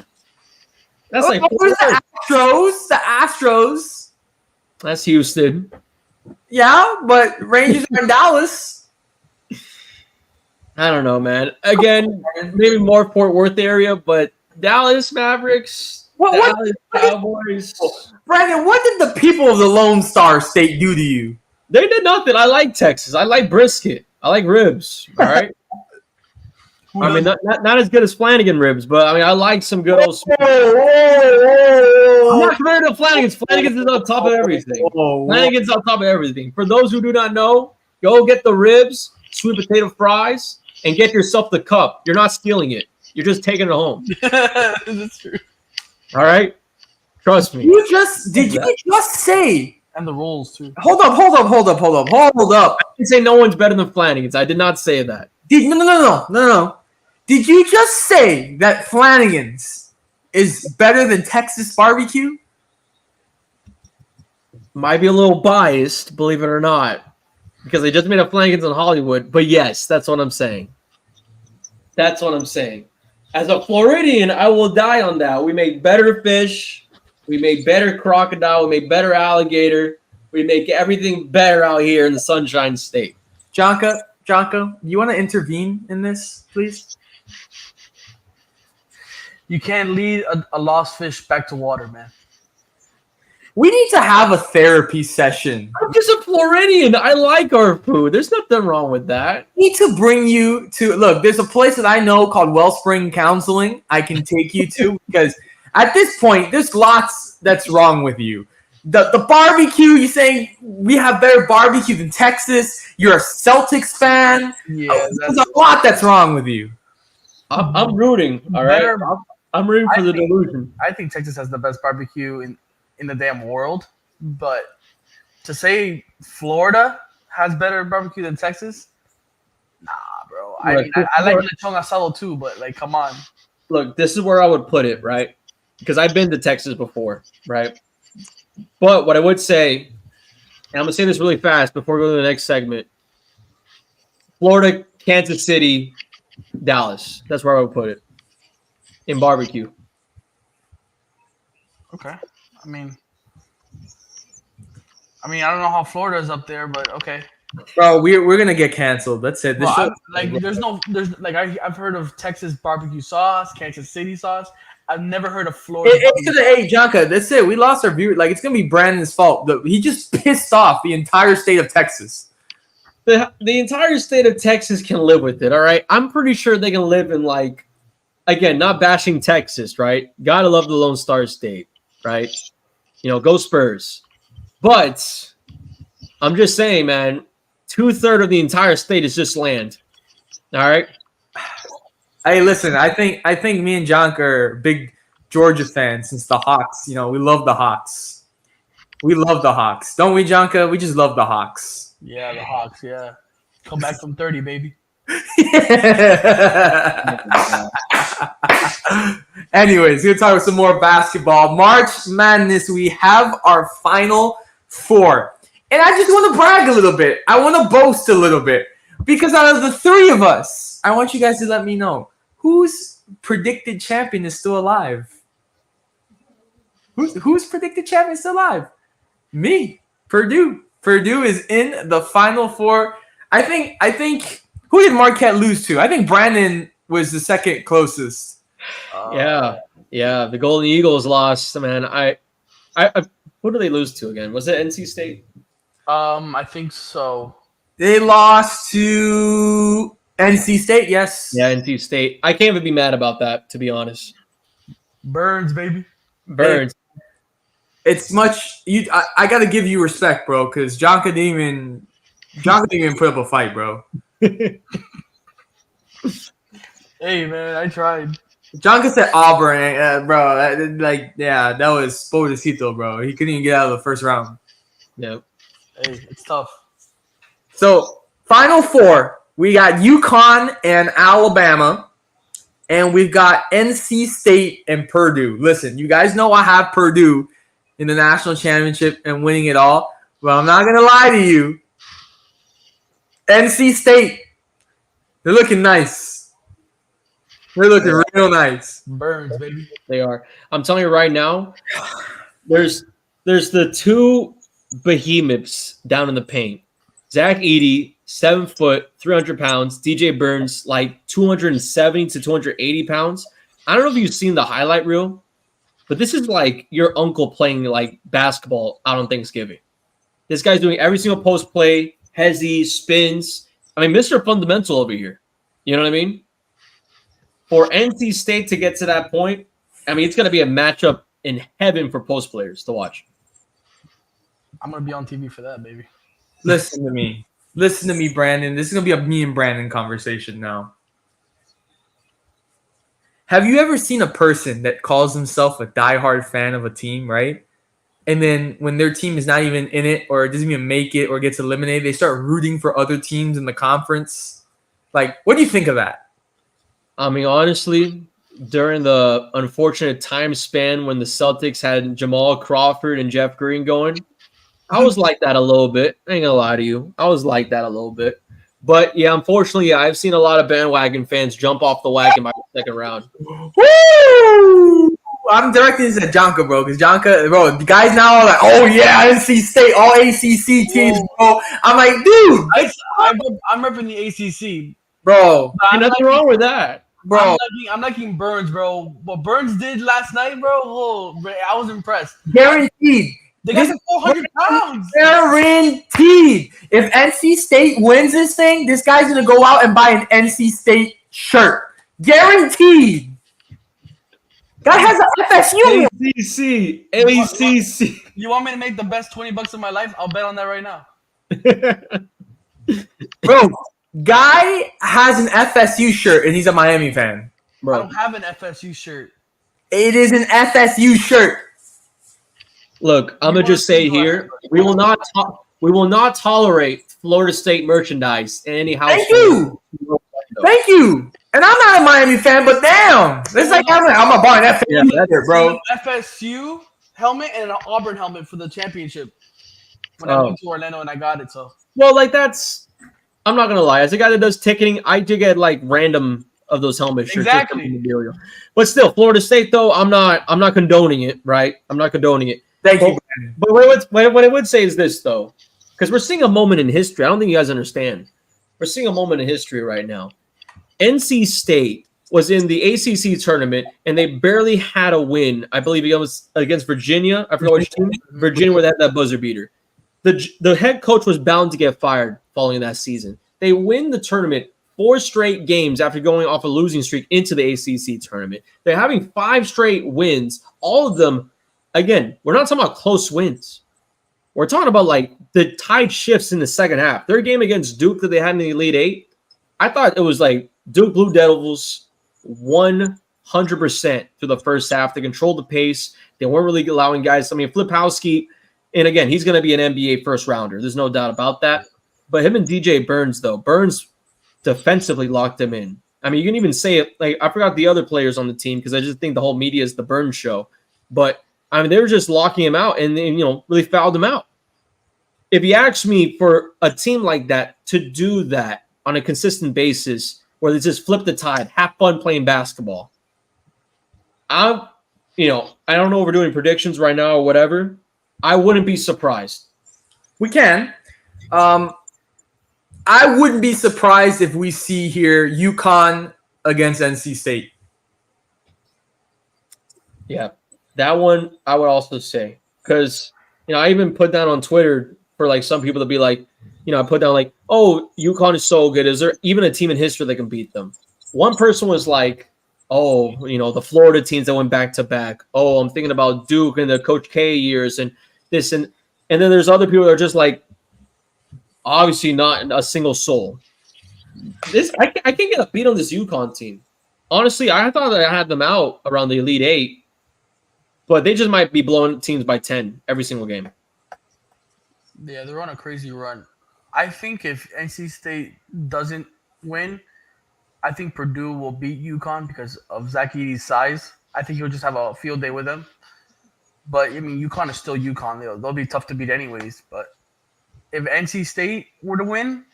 Speaker 2: That's like
Speaker 1: the Astros. The Astros.
Speaker 2: That's Houston.
Speaker 1: Yeah, but Rangers are in Dallas.
Speaker 2: I don't know, man. Again, maybe more Fort Worth area, but Dallas Mavericks, Dallas Cowboys.
Speaker 1: Brandon, what did the people of the Lone Star State do to you?
Speaker 2: They did nothing. I like Texas. I like brisket. I like ribs. All right. I mean, not as good as Flanagan ribs, but I mean, I like some good old. I'm not compared to Flanagan's. Flanagan's is on top of everything. Flanagan's on top of everything. For those who do not know, go get the ribs, sweet potato fries, and get yourself the cup. You're not stealing it. You're just taking it home.
Speaker 3: That's true.
Speaker 2: All right? Trust me.
Speaker 1: Did you just say?
Speaker 3: And the rolls, too.
Speaker 1: Hold up.
Speaker 2: I didn't say no one's better than Flanagan's. I did not say that.
Speaker 1: No. Did you just say that Flanagan's is better than Texas barbecue?
Speaker 2: Might be a little biased, believe it or not, because they just made a Flanagan's in Hollywood. But yes, that's what I'm saying. That's what I'm saying. As a Floridian, I will die on that. We make better fish. We make better crocodile. We make better alligator. We make everything better out here in the Sunshine State.
Speaker 1: Jonka, you want to intervene in this, please?
Speaker 3: You can't lead a lost fish back to water, man.
Speaker 1: We need to have a therapy session.
Speaker 2: I'm just a Floridian. I like our food. There's nothing wrong with that.
Speaker 1: We need to bring you to look. There's a place that I know called Wellspring Counseling. I can take you to because at this point, there's lots that's wrong with you. The barbecue. You're saying we have better barbecue than Texas. You're a Celtics fan.
Speaker 3: Yeah,
Speaker 1: there's a lot that's wrong with you.
Speaker 2: I'm rooting. All right. I'm rooting for the delusion.
Speaker 3: I think Texas has the best barbecue in the damn world, but to say Florida has better barbecue than Texas, nah, bro. I mean, I like lechon asado too, but like, come on.
Speaker 2: Look, this is where I would put it, right? Because I've been to Texas before, right? But what I would say, and I'm gonna say this really fast before we go to the next segment: Florida, Kansas City, Dallas. That's where I would put it in barbecue.
Speaker 3: Okay. I mean, I don't know how Florida's up there, but okay.
Speaker 1: Bro, we're gonna get canceled. That's it.
Speaker 3: I've heard of Texas barbecue sauce, Kansas City sauce. I've never heard of Florida.
Speaker 1: Hey, Jonka, that's it. We lost our viewer. Like, it's gonna be Brandon's fault. He just pissed off the entire state of Texas.
Speaker 2: The entire state of Texas can live with it. All right, I'm pretty sure they can live in like. Again, not bashing Texas, right? Gotta love the Lone Star State, right? You know, go Spurs. But I'm just saying, man, 2/3 of the entire state is just land. All right.
Speaker 1: Hey, listen, I think me and Jonka are big Georgia fans since the Hawks. You know, we love the Hawks. We love the Hawks, don't we, Jonka? We just love the Hawks.
Speaker 3: Yeah, the Hawks. Yeah, come back from 30, baby.
Speaker 1: Anyways, we'll talk some more basketball. March Madness, we have our Final Four. And I just want to brag a little bit. I want to boast a little bit. Because out of the three of us, I want you guys to let me know whose predicted champion is still alive. Who's predicted champion is still alive? Me. Purdue. Purdue is in the Final Four. I think who did Marquette lose to? I think Brandon was the second closest.
Speaker 2: Yeah. The Golden Eagles lost, man. I who did they lose to again? Was it NC State?
Speaker 3: I think so.
Speaker 1: They lost to NC State, yes.
Speaker 2: Yeah, NC State. I can't even be mad about that, to be honest.
Speaker 3: Burns, baby.
Speaker 2: Burns.
Speaker 1: It's much. I got to give you respect, bro, because Jonka didn't even put up a fight, bro.
Speaker 3: Hey, man, I tried.
Speaker 1: Jonka said Auburn, bro. That was Sposito, bro. He couldn't even get out of the first round.
Speaker 2: Yep.
Speaker 3: Hey, it's tough.
Speaker 1: So, Final Four, we got UConn and Alabama, and we've got NC State and Purdue. Listen, you guys know I have Purdue in the national championship and winning it all, but I'm not going to lie to you. NC State, they're looking nice. They're looking real nice.
Speaker 3: Burns, baby.
Speaker 2: They are. I'm telling you right now, there's the two behemoths down in the paint. Zach Edey, 7 foot, 300 pounds. DJ Burns, like 270 to 280 pounds. I don't know if you've seen the highlight reel, but this is like your uncle playing like basketball out on Thanksgiving. This guy's doing every single post play, hezzy, spins. I mean, Mr. Fundamental over here. You know what I mean? For NC State to get to that point, I mean, it's going to be a matchup in heaven for post players to watch.
Speaker 3: I'm going to be on TV for that, baby.
Speaker 1: Listen to me. Listen to me, Brandon. This is going to be a me and Brandon conversation now. Have you ever seen a person that calls himself a diehard fan of a team, right? And then when their team is not even in it or doesn't even make it or gets eliminated, they start rooting for other teams in the conference? Like, what do you think of that?
Speaker 2: I mean, honestly, during the unfortunate time span when the Celtics had Jamal Crawford and Jeff Green going, I was like that a little bit. I ain't gonna lie to you. I was like that a little bit. But yeah, unfortunately, I've seen a lot of bandwagon fans jump off the wagon by the second round.
Speaker 1: Woo! I'm directing this at Jonka, bro, because Jonka, bro, the guys now are like, oh yeah, NC State, all ACC teams, bro. I'm like, dude,
Speaker 3: I'm repping the ACC,
Speaker 1: bro.
Speaker 2: Ain't nothing wrong with that,
Speaker 1: bro.
Speaker 3: I'm liking Burns, bro. What Burns did last night, bro, I was impressed.
Speaker 1: Guaranteed.
Speaker 3: They got 400 pounds.
Speaker 1: Guaranteed. If NC State wins this thing, this guy's going to go out and buy an NC State shirt. Guaranteed. Guy has an FSU.
Speaker 2: ACC.
Speaker 3: You want me to make the best $20 of my life? I'll bet on that right now.
Speaker 1: Bro, guy has an FSU shirt and he's a Miami fan.
Speaker 3: Bro. I don't have an FSU shirt.
Speaker 1: It is an FSU shirt.
Speaker 2: Look, I'm gonna just say here, we will not tolerate Florida State merchandise in any house.
Speaker 1: Thank you. And I'm not a Miami fan, but damn, it's like I'm gonna buy an FSU shirt, bro.
Speaker 3: FSU helmet and an Auburn helmet for the championship when I went to Orlando and I got it. So
Speaker 2: well, like that's. I'm not gonna lie. As a guy that does ticketing, I do get like random of those helmet shirts.
Speaker 3: Exactly.
Speaker 2: But still, Florida State though, I'm not condoning it, right? I'm not condoning it.
Speaker 1: Thank you.
Speaker 2: But what I would say is this, though, because we're seeing a moment in history. I don't think you guys understand. We're seeing a moment in history right now. NC State was in the ACC tournament, and they barely had a win. I believe it was against Virginia. I forgot which team. Virginia, where they had that buzzer beater. The head coach was bound to get fired following that season. They win the tournament 4 straight games after going off a losing streak into the ACC tournament. They're having 5 straight wins, all of them. Again, we're not talking about close wins. We're talking about like the tide shifts in the second half. Their game against Duke that they had in the Elite Eight, I thought it was like Duke Blue Devils 100% through the first half. They controlled the pace. They weren't really allowing guys. I mean, Flipowski, and again, he's going to be an NBA first rounder. There's no doubt about that. But him and DJ Burns, though, Burns defensively locked him in. I mean, you can even say it. Like, I forgot the other players on the team because I just think the whole media is the Burns show. But I mean, they were just locking him out and really fouled him out. If you ask me, for a team like that to do that on a consistent basis, where they just flip the tide, have fun playing basketball, I don't know if we're doing predictions right now or whatever. I wouldn't be surprised.
Speaker 1: We can. I wouldn't be surprised if we see here UConn against NC State.
Speaker 2: Yeah, that one I would also say, because I even put down on Twitter for like some people to be like, I put down like, oh, UConn is so good. Is there even a team in history that can beat them? One person was like, oh, the Florida teams that went back to back. Oh, I'm thinking about Duke and the Coach K years and this and then there's other people that are just like, obviously not a single soul. I can't get a beat on this UConn team. Honestly, I thought that I had them out around the Elite Eight, but they just might be blowing teams by 10 every single game.
Speaker 3: Yeah, they're on a crazy run. I think if NC State doesn't win, I think Purdue will beat UConn because of Zach Edey's size. I think he'll just have a field day with them. But, I mean, UConn is still UConn. They'll be tough to beat anyways. But if NC State were to win,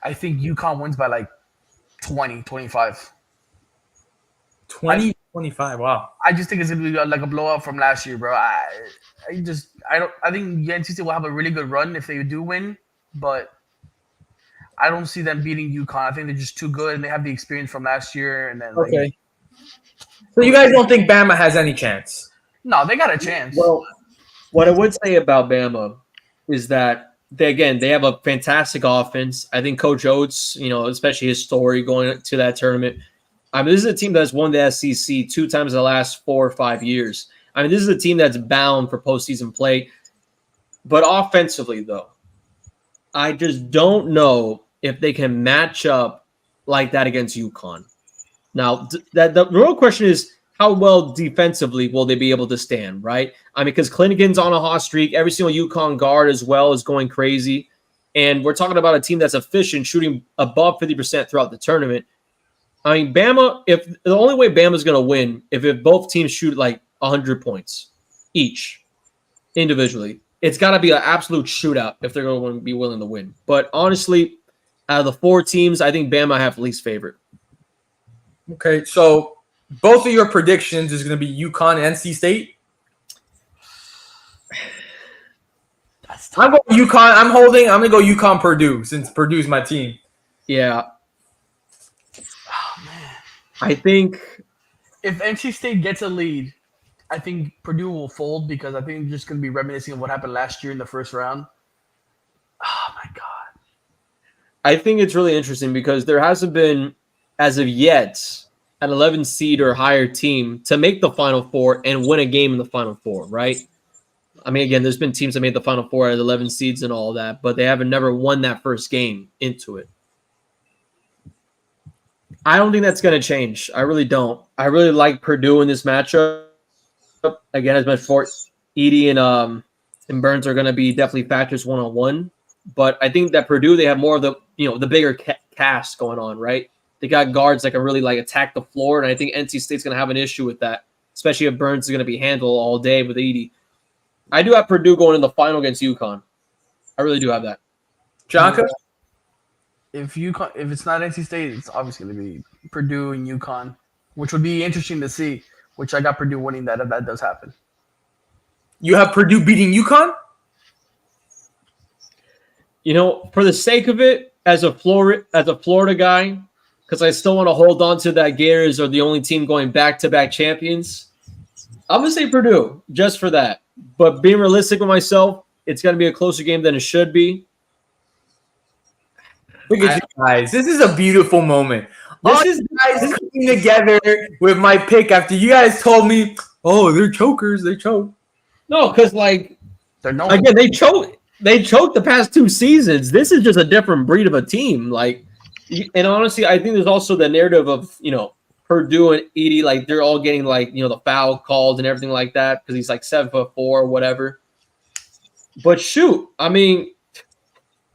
Speaker 3: I think UConn wins by like 20, 25.
Speaker 1: 20, 25, wow.
Speaker 3: I just think it's going to be like a blowout from last year, bro. I think NC State will have a really good run if they do win, but I don't see them beating UConn. I think they're just too good, and they have the experience from last year. And then,
Speaker 1: okay. So you guys don't think Bama has any chance?
Speaker 3: No, they got a chance.
Speaker 2: Well, what I would say about Bama is that they have a fantastic offense. I think Coach Oates, especially his story going to that tournament. I mean, this is a team that's won the SEC 2 times in the last 4 or 5 years. I mean, this is a team that's bound for postseason play. But offensively, though, I just don't know if they can match up like that against UConn. Now, the real question is, how well defensively will they be able to stand, right? I mean, because Clinton's on a hot streak. Every single UConn guard as well is going crazy. And we're talking about a team that's efficient, shooting above 50% throughout the tournament. I mean, Bama, if the only way Bama's going to win, if both teams shoot like 100 points each individually, it's got to be an absolute shootout if they're going to be willing to win. But honestly, out of the 4 teams, I think Bama have least favorite.
Speaker 1: Okay, so both of your predictions is going to be UConn and NC State? I'm going UConn. I'm going to go UConn Purdue since Purdue's my team.
Speaker 2: Yeah.
Speaker 3: Oh, man.
Speaker 2: I think
Speaker 3: if NC State gets a lead, I think Purdue will fold because I think they're just going to be reminiscing of what happened last year in the first round. Oh, my God.
Speaker 2: I think it's really interesting because there hasn't been, as of yet, an 11 seed or higher team to make the Final Four and win a game in the Final Four, right? I mean, again, there's been teams that made the Final Four at 11 seeds and all that, but they haven't never won that first game into it. I don't think that's going to change. I really don't. I really like Purdue in this matchup. Again, as much for Edey and Burns are going to be definitely factors one-on-one, but I think that Purdue, they have more of the the bigger cast going on, right? They got guards that can really attack the floor, and I think NC State's going to have an issue with that, especially if Burns is going to be handled all day with Edey. I do have Purdue going in the final against UConn. I really do have that.
Speaker 1: Jonka?
Speaker 3: If it's not NC State, it's obviously going to be Purdue and UConn, which would be interesting to see, which I got Purdue winning that if that does happen.
Speaker 1: You have Purdue beating UConn?
Speaker 2: For the sake of it, as a Florida guy, because I still want to hold on to that Gators are the only team going back-to-back champions, I'm going to say Purdue just for that. But being realistic with myself, it's going to be a closer game than it should be.
Speaker 1: Look at you guys. This is a beautiful moment. All you guys coming together with my pick after you guys told me, oh, they're chokers. They choke.
Speaker 2: No, because, again, they choke. They choked the past 2 seasons. This is just a different breed of a team. And honestly, I think there's also the narrative of, Purdue and Edey, they're all getting the foul calls and everything like that because he's 7'4" or whatever. But shoot, I mean,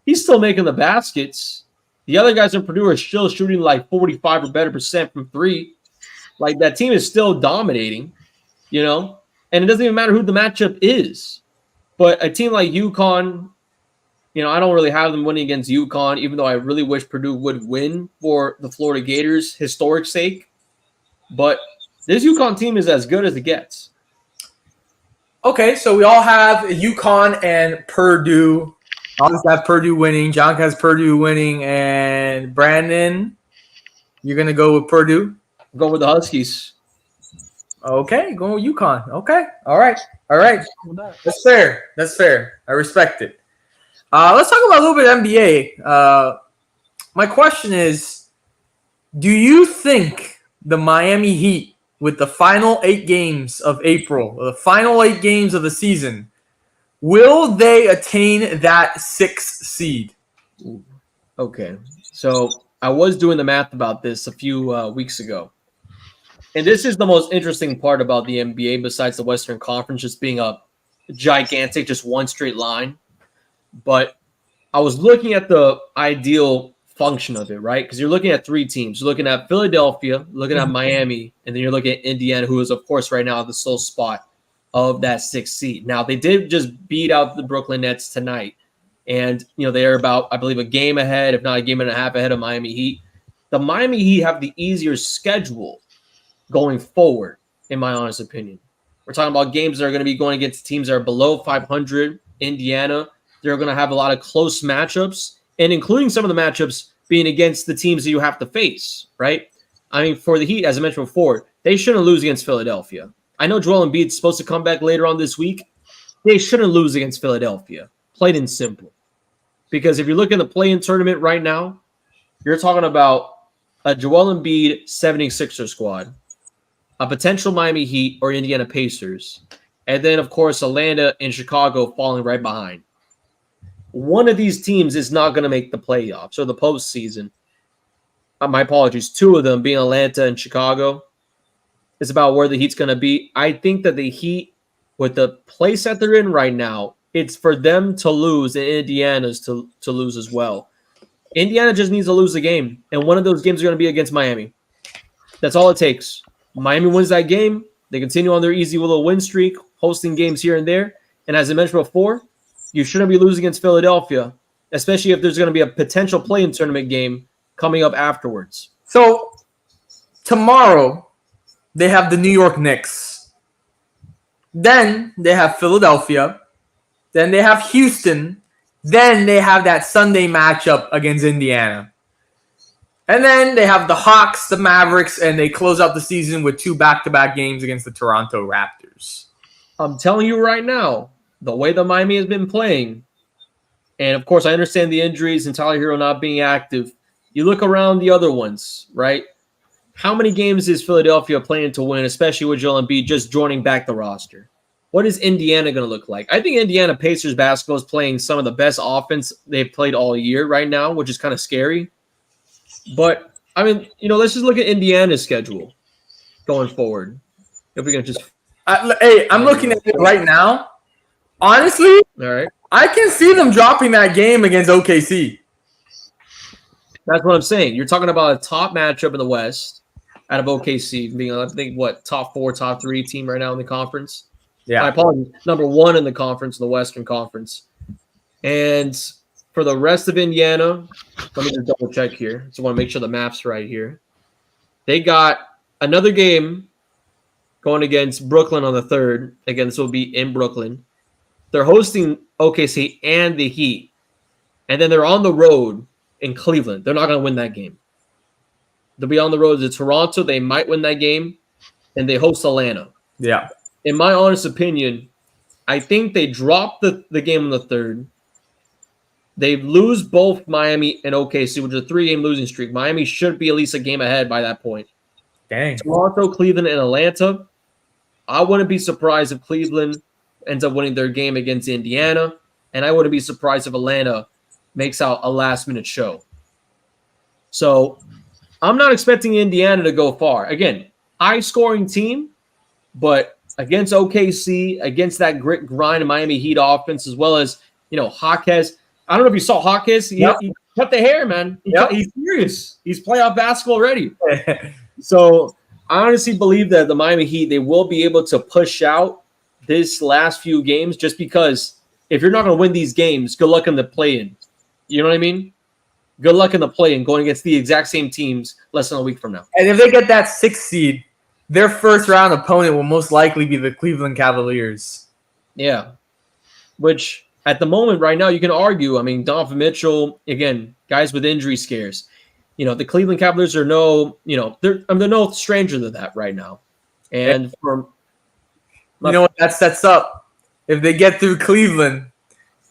Speaker 2: he's still making the baskets. The other guys in Purdue are still shooting like 45 or better % from three. Like, that team is still dominating, and it doesn't even matter who the matchup is. But a team like UConn, I don't really have them winning against UConn, even though I really wish Purdue would win for the Florida Gators' historic sake. But this UConn team is as good as it gets.
Speaker 1: Okay, so we all have UConn and Purdue. I always have Purdue winning. John has Purdue winning. And Brandon, you're going to go with Purdue?
Speaker 2: Go with the Huskies.
Speaker 1: Okay, going with UConn. Okay, all right. That's fair. I respect it. Let's talk about a little bit of NBA. My question is, do you think the Miami Heat, with the final 8 games of April, the final 8 games of the season, will they attain that 6th seed?
Speaker 2: Okay, so I was doing the math about this a few weeks ago. And this is the most interesting part about the NBA, besides the Western Conference just being a gigantic, just one straight line. But I was looking at the ideal function of it, right? Because you're looking at 3 teams. You're looking at Philadelphia, looking at Miami, and then you're looking at Indiana, who is, of course, right now the sole spot of that 6th seed. Now, they did just beat out the Brooklyn Nets tonight. And, they're about, I believe, a game ahead, if not a game and a half ahead of Miami Heat. The Miami Heat have the easier schedule going forward, in my honest opinion. We're talking about games that are going to be going against teams that are below 500. Indiana, they're going to have a lot of close matchups, and including some of the matchups being against the teams that you have to face, right? I mean, for the Heat, as I mentioned before, they shouldn't lose against Philadelphia. I know Joel Embiid's supposed to come back later on this week. They shouldn't lose against Philadelphia, plain and simple. Because if you look at the play-in tournament right now, you're talking about a Joel Embiid 76er squad, a potential Miami Heat or Indiana Pacers, and then, of course, Atlanta and Chicago falling right behind. One of these teams is not going to make the playoffs or the postseason. My apologies. 2 of them, being Atlanta and Chicago, is about where the Heat's going to be. I think that the Heat, with the place that they're in right now, it's for them to lose and Indiana's to lose as well. Indiana just needs to lose the game, and one of those games are going to be against Miami. That's all it takes. Miami wins that game. They continue on their easy little win streak, hosting games here and there. And as I mentioned before, you shouldn't be losing against Philadelphia, especially if there's going to be a potential play-in tournament game coming up afterwards.
Speaker 1: So tomorrow, they have the New York Knicks. Then they have Philadelphia. Then they have Houston. Then they have that Sunday matchup against Indiana. And then they have the Hawks, the Mavericks, and they close out the season with 2 back-to-back games against the Toronto Raptors.
Speaker 2: I'm telling you right now, the way that Miami has been playing, and of course I understand the injuries and Tyler Hero not being active. You look around the other ones, right? How many games is Philadelphia planning to win, especially with Joel Embiid just joining back the roster? What is Indiana going to look like? I think Indiana Pacers basketball is playing some of the best offense they've played all year right now, which is kind of scary. But, I mean, let's just look at Indiana's schedule going forward. If we can just...
Speaker 1: Hey, I'm looking at it right now. Honestly,
Speaker 2: all right,
Speaker 1: I can see them dropping that game against OKC.
Speaker 2: That's what I'm saying. You're talking about a top matchup in the West out of OKC being, I think, top 4, top 3 team right now in the conference.
Speaker 1: Yeah.
Speaker 2: My apologies. Number 1 in the conference, the Western Conference. And for the rest of Indiana, let me just double check here. So I want to make sure the map's right here. They got another game going against Brooklyn on the 3rd. Again, this will be in Brooklyn. They're hosting OKC and the Heat. And then they're on the road in Cleveland. They're not going to win that game. They'll be on the road to Toronto. They might win that game. And they host Atlanta.
Speaker 1: Yeah.
Speaker 2: In my honest opinion, I think they drop the game on the 3rd. They lose both Miami and OKC, which is a 3-game losing streak. Miami should be at least a game ahead by that point.
Speaker 1: Dang.
Speaker 2: Toronto, Cleveland, and Atlanta. I wouldn't be surprised if Cleveland ends up winning their game against Indiana, and I wouldn't be surprised if Atlanta makes out a last-minute show. So I'm not expecting Indiana to go far. Again, high-scoring team, but against OKC, against that grit, grind, Miami Heat offense, as well as, Jaquez, I don't know if you saw Hawkins. He cut the hair, man. He's serious. He's playoff basketball ready. So I honestly believe that the Miami Heat, they will be able to push out this last few games just because if you're not going to win these games, good luck in the play-in. You know what I mean? Good luck in the play-in going against the exact same teams less than a week from now.
Speaker 1: And if they get that 6th seed, their first round opponent will most likely be the Cleveland Cavaliers.
Speaker 2: Yeah. Which at the moment right now you can argue, I mean, Donovan Mitchell, again, guys with injury scares. You know, the Cleveland Cavaliers are they're no stranger to that right now. And
Speaker 1: what that sets up? If they get through Cleveland,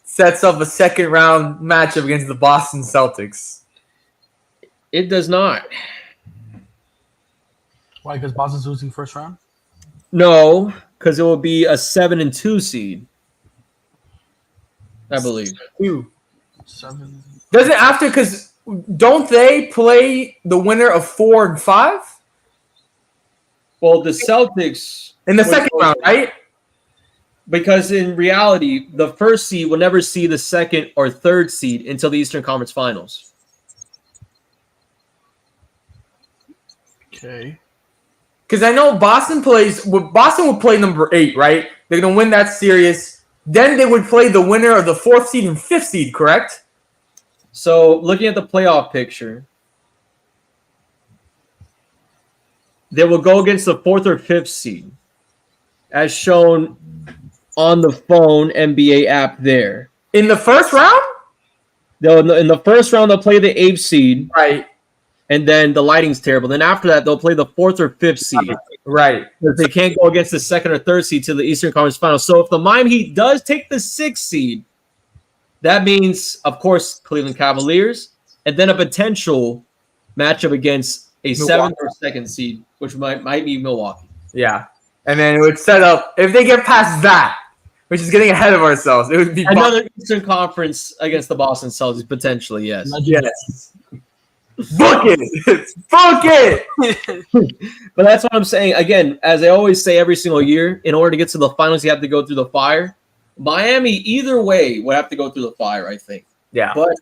Speaker 1: sets up a second round matchup against the Boston Celtics.
Speaker 2: It does not.
Speaker 3: Why? Because Boston's losing first round?
Speaker 2: No, because it will be a 7-2 seed. I believe.
Speaker 3: 7.
Speaker 1: Doesn't after because don't they play the winner of 4 and 5?
Speaker 2: Well, the Celtics
Speaker 1: in the second round, right?
Speaker 2: Because in reality, the first seed will never see the second or third seed until the Eastern Conference Finals.
Speaker 3: Okay.
Speaker 1: Because I know Boston will play number 8, right? They're going to win that series. Then they would play the winner of the 4th seed and 5th seed, correct?
Speaker 2: So looking at the playoff picture, they will go against the 4th or 5th seed, as shown on the phone NBA app there.
Speaker 1: In the first round?
Speaker 2: In the first round, they'll play the 8th seed.
Speaker 1: Right.
Speaker 2: And then the lighting's terrible. Then after that, they'll play the 4th or 5th seed.
Speaker 1: Right.
Speaker 2: They can't go against the 2nd or 3rd seed to the Eastern Conference Finals. So if the Miami Heat does take the 6th seed, that means, of course, Cleveland Cavaliers, and then a potential matchup against a Milwaukee. 7th or 2nd seed, which might be Milwaukee.
Speaker 1: Yeah. And then it would set up, if they get past that, which is getting ahead of ourselves, it would be
Speaker 2: another Eastern Conference against the Boston Celtics, potentially, yes.
Speaker 1: Yes. Book it! Book it!
Speaker 2: But that's what I'm saying. Again, as I always say every single year, in order to get to the finals, you have to go through the fire. Miami, either way, would have to go through the fire, I think.
Speaker 1: Yeah.
Speaker 2: But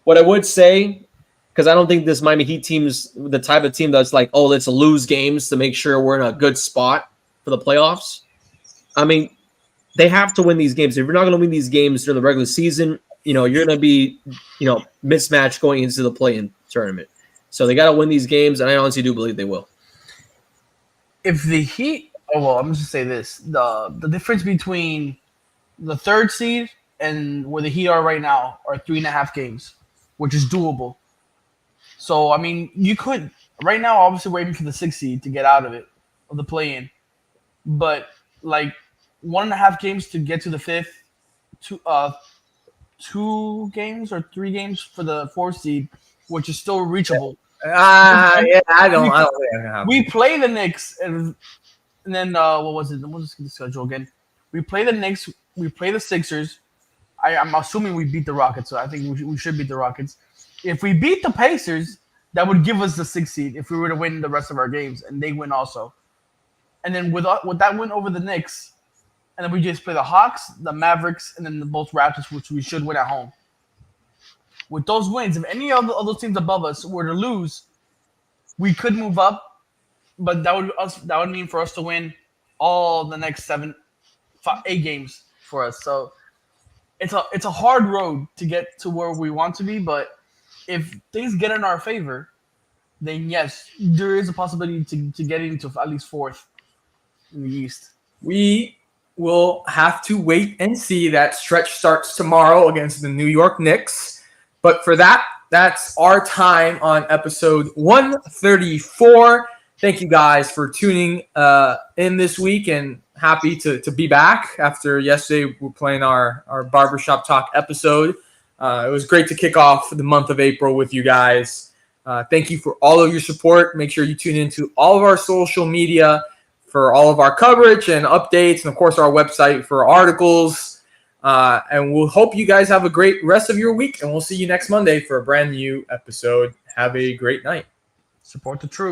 Speaker 2: what I would say, because I don't think this Miami Heat team's the type of team that's like, oh, let's lose games to make sure we're in a good spot for the playoffs. I mean, they have to win these games. If you're not going to win these games during the regular season, you're going to be, mismatched going into the play-in tournament. So they got to win these games, and I honestly do believe they will.
Speaker 3: If the Heat, I'm just going to say this. The difference between the 3rd seed and where the Heat are right now are 3.5 games, which is doable. So, I mean, you could, right now, obviously waiting for the 6th seed to get out of the play-in. But, 1.5 games to get to the 5th, 2 games or 3 games for the 4th seed, which is still reachable.
Speaker 1: I don't.
Speaker 3: We play the Knicks, and then what was it? We'll just get the schedule again. We play the Knicks. We play the Sixers. I'm assuming we beat the Rockets, so I think we should beat the Rockets. If we beat the Pacers, that would give us the 6th seed if we were to win the rest of our games, and they win also. And then with that win over the Knicks, and then we just play the Hawks, the Mavericks, and then both Raptors, which we should win at home. With those wins, if any of those teams above us were to lose, we could move up, but that would mean for us to win all the next 8 games for us. So it's a hard road to get to where we want to be, but if things get in our favor, then yes, there is a possibility to get into at least 4th in the East.
Speaker 1: We will have to wait and see. That stretch starts tomorrow against the New York Knicks. But for that, that's our time on episode 134. Thank you guys for tuning in this week, and happy to be back after yesterday. We're playing our Barbershop Talk episode. It was great to kick off the month of April with you guys. Thank you for all of your support. Make sure you tune into all of our social media for all of our coverage and updates, and, of course, our website for articles. And we'll hope you guys have a great rest of your week, and we'll see you next Monday for a brand new episode. Have a great night.
Speaker 3: Support the truth.